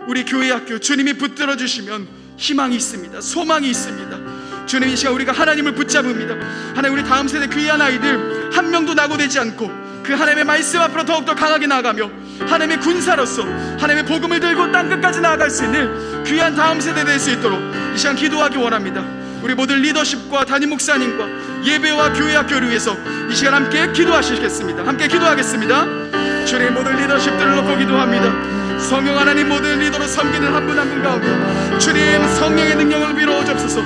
우리 교회 학교 주님이 붙들어 주시면 희망이 있습니다. 소망이 있습니다. 주님, 이 시간 우리가 하나님을 붙잡습니다. 하나님, 우리 다음 세대 귀한 아이들 한 명도 낙오되지 않고 그 하나님의 말씀 앞으로 더욱더 강하게 나아가며 하나님의 군사로서 하나님의 복음을 들고 땅끝까지 나아갈 수 있는 귀한 다음 세대 될 수 있도록 이 시간 기도하기 원합니다. 우리 모든 리더십과 담임 목사님과 예배와 교회 학교를 위해서 이 시간 함께 기도하시겠습니다. 함께 기도하겠습니다. 주님, 모든 리더십들을 놓고 기도합니다. 성령 하나님, 모든 리더로 섬기는 한 분 한 분 가운데 주님, 성령의 능력을 빌어주옵소서.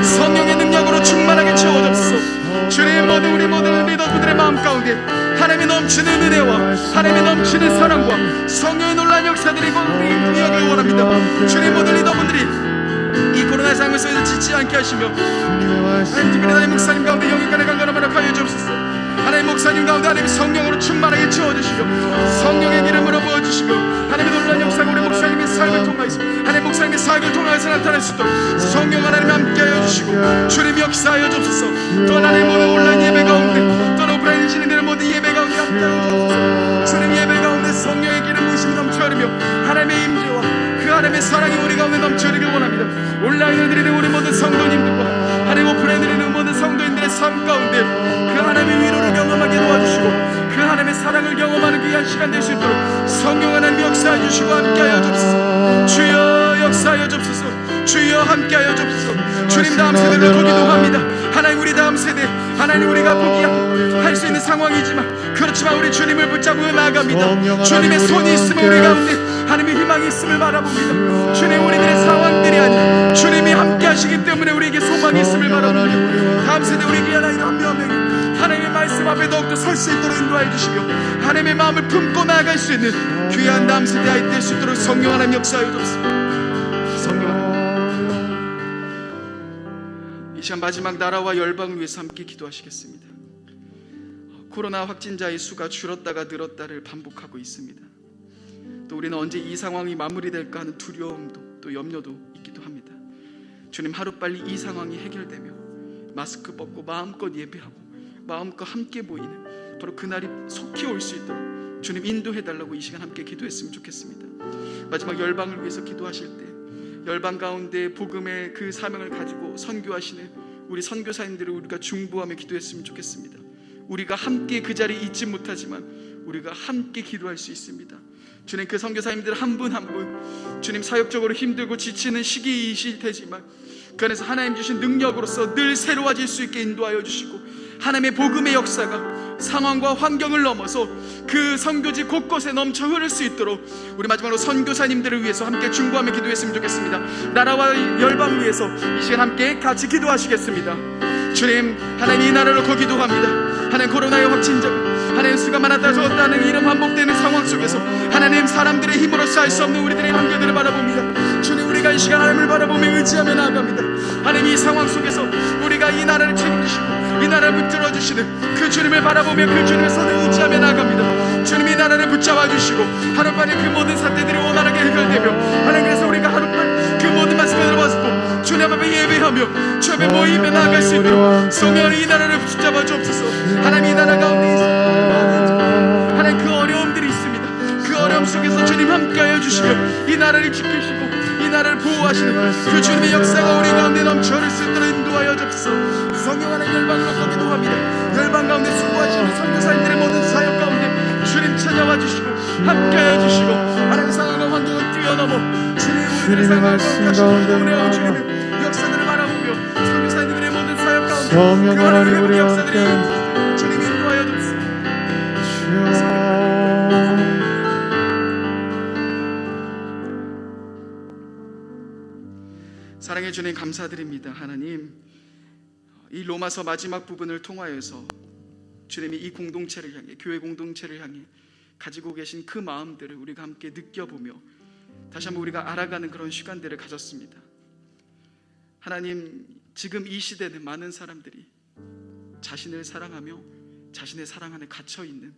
성령의 능력으로 충만하게 채워주옵소서. 주님, 우리 모든 리더분들의 마음 가운데 하나님이 넘치는 은혜와 하나님이 넘치는 사랑과 성령의 놀라운 역사들이 이어가기 원합니다. 주님, 모든 리더분들이 이 코로나 상황 속에서 지치지 않게 하시며 하나님, 특별히 하나님 목사님 가운데 영육간의 강건함을 하여 주옵소서. 하나님, 목사님 가운데 하나님 성령으로 충만하게 채워주시고 성령의 기름으로 부어주시고 하나님의 놀라운 역사가 우리 목사님의 삶을 통하여서 하나님 목사님의 사역을 통하여서 나타날 수 있도록 성령 하나님 함께하여 주시고 주님 역사하여 주옵소서. 또 하나님, 모든 온라인 예배 가운데 또 오프라인 진행되는 모든 예배 가운데 함께하여 주옵소서. 주님, 예배 가운데 성령의 기름 부으심이 넘쳐 흐르며 하나님의 임재와 그 하나님의 사랑이 우리 가운데 넘쳐 흐르길 원합니다. 온라인을 드리는 우리 모든 성도님들과 하나님 오프라인을 드리는 모든 성도님들의 삶 가운데 그 하나님의 위로를 경험하게 도와주시고 그 하나님의 사랑을 경험하는 귀한 시간 될 수 있도록 성령 하나님 역사해 주시고 함께하여 주옵소서. 주여 역사하여 주옵소서. 주여 함께하여 주옵소서. 주님, 다음 세대를 놓고 기도합니다. 하나님, 우리 다음 세대 하나님, 우리가 포기할 수 있는 상황이지만 그렇지만 우리 주님을 붙잡고 나아갑니다. 주님의 손이 있으면 우리 가운데 하나님의 희망이 있음을 바라봅니다. 주님, 우리들의 상황들이 아닌 주님이 함께 하시기 때문에 우리에게 소망이 있음을 바라봅니다. 다음 세대 우리 귀한 아이들 한 명 한 명이 하나님의 말씀 앞에 더욱더 설 수 있도록 인도하여 주시며 하나님의 마음을 품고 나아갈 수 있는 귀한 다음 세대 아이 될 수 있도록 성령 하나님 역사하여 주옵소서. 성령 하나님, 이 시간 마지막 나라와 열방을 위해서 함께 기도하시겠습니다. 코로나 확진자의 수가 줄었다가 늘었다를 반복하고 있습니다. 또 우리는 언제 이 상황이 마무리될까 하는 두려움도 또 염려도 있기도 합니다. 주님, 하루빨리 이 상황이 해결되며 마스크 벗고 마음껏 예배하고 마음껏 함께 모이는 바로 그날이 속히 올 수 있도록 주님 인도해달라고 이 시간 함께 기도했으면 좋겠습니다. 마지막 열방을 위해서 기도하실 때 열방 가운데 복음의 그 사명을 가지고 선교하시는 우리 선교사님들을 우리가 중보하며 기도했으면 좋겠습니다. 우리가 함께 그 자리에 있지 못하지만 우리가 함께 기도할 수 있습니다. 주님, 그 선교사님들 한 분 한 분 주님 사역적으로 힘들고 지치는 시기이실 테지만 그 안에서 하나님 주신 능력으로서 늘 새로워질 수 있게 인도하여 주시고 하나님의 복음의 역사가 상황과 환경을 넘어서 그 선교지 곳곳에 넘쳐 흐를 수 있도록 우리 마지막으로 선교사님들을 위해서 함께 중보하며 기도했으면 좋겠습니다. 나라와 열방을 위해서 이 시간 함께 같이 기도하시겠습니다. 주님, 하나님 이 나라를 놓고 기도합니다. 하나님, 코로나의 확진자가 하나님 수가 많았다 적었다는 이런 반복되는 상황 속에서 하나님 사람들의 힘으로서 할 수 없는 우리들의 한계들을 바라봅니다. 주님, 우리가 이 시간 하나님을 바라보며 의지하며 나아갑니다. 하나님, 이 상황 속에서 우리가 이 나라를 책임지시고 이 나라를 붙들어 주시는 그 주님을 바라보며 그 주님의 손을 의지하며 나아갑니다. 주님, 이 나라를 붙잡아 주시고 하루빨리 그 모든 사태들이 원활하게 해결되며 하나님, 그래서 우리가 하루빨리 그 모든 말씀을 들어봤고 주님 앞에 예배하며 주 앞에 모임에 나아갈 수 있도록 성령 이 나라를 붙잡아 주옵소서. 하나님, 이 나라 가운데 있습니다. 하나님, 그 어려움들이 있습니다. 그 어려움 속에서 주님 함께하여 주시며 이 나라를 지키시고 이 나라를 보호하시는 그 주님의 역사가 우리 가운데 넘쳐 흐를 수 있도록 인도하여 주옵소서. 성령 하나님, 열방을 놓고 기도합니다. 열방 가운데 수고하시는 선교사님들의 모든 사역 가운데 주님 찾아와 주시고 함께하여 주시고 하나님 상황과 환경을 뛰어넘어 주님의 상황과 하시는 주님의 역사들을 바라보며 선교사님들의 모든 사역 가운데 성령 그 하나님, 하나님의 우리 역사들을 주님 인도하여 주옵소서. 사랑해 주님, 감사드립니다. 하나님, 이 로마서 마지막 부분을 통하여서 주님이 이 공동체를 향해, 교회 공동체를 향해 가지고 계신 그 마음들을 우리가 함께 느껴보며 다시 한번 우리가 알아가는 그런 시간들을 가졌습니다. 하나님, 지금 이 시대는 많은 사람들이 자신을 사랑하며 자신의 사랑 안에 갇혀있는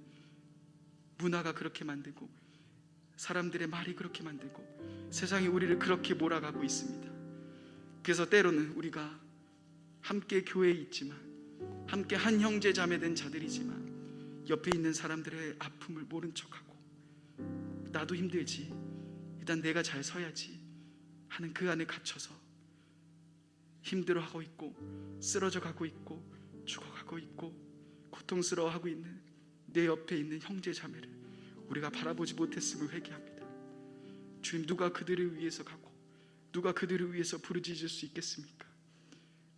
문화가 그렇게 만들고 사람들의 말이 그렇게 만들고 세상이 우리를 그렇게 몰아가고 있습니다. 그래서 때로는 우리가 함께 교회에 있지만 함께 한 형제 자매 된 자들이지만 옆에 있는 사람들의 아픔을 모른 척하고 나도 힘들지, 일단 내가 잘 서야지 하는 그 안에 갇혀서 힘들어하고 있고 쓰러져 가고 있고 죽어가고 있고 고통스러워하고 있는 내 옆에 있는 형제 자매를 우리가 바라보지 못했음을 회개합니다. 주님, 누가 그들을 위해서 가고 누가 그들을 위해서 부르짖을 수 있겠습니까?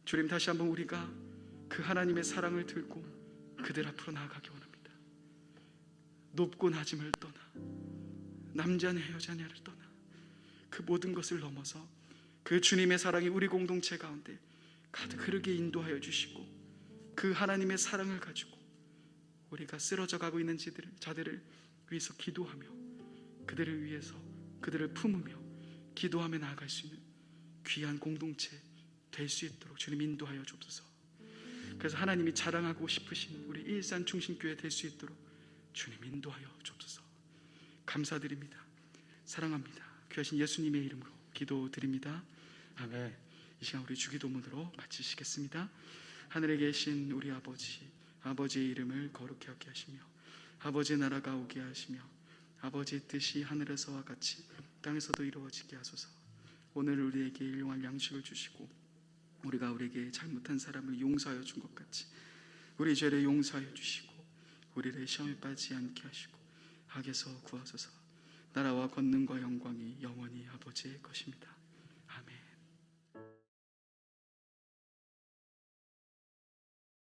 주님, 다시 한번 우리가 그 하나님의 사랑을 들고 그들 앞으로 나아가기 원합니다. 높고 낮음을 떠나 남자냐 여자냐를 떠나 그 모든 것을 넘어서 그 주님의 사랑이 우리 공동체 가운데 가득 흐르게 인도하여 주시고 그 하나님의 사랑을 가지고 우리가 쓰러져 가고 있는 자들을 위해서 기도하며 그들을 위해서 그들을 품으며 기도하며 나아갈 수 있는 귀한 공동체 될 수 있도록 주님 인도하여 주옵소서. 그래서 하나님이 자랑하고 싶으신 우리 일산 중심교회 될 수 있도록 주님 인도하여 주옵소서. 감사드립니다. 사랑합니다. 귀하신 예수님의 이름으로 기도드립니다. 아멘. 이 시간 우리 주기도문으로 마치시겠습니다. 하늘에 계신 우리 아버지, 아버지의 이름을 거룩히 하게 하시며 아버지의 나라가 오게 하시며 아버지의 뜻이 하늘에서와 같이 땅에서도 이루어지게 하소서. 오늘 우리에게 일용할 양식을 주시고 우리가 우리에게 잘못한 사람을 용서하여 준 것 같이 우리 죄를 용서하여 주시고 우리를 시험에 빠지지 않게 하시고 악에서 구하소서. 나라와 권능과 영광이 영원히 아버지의 것입니다.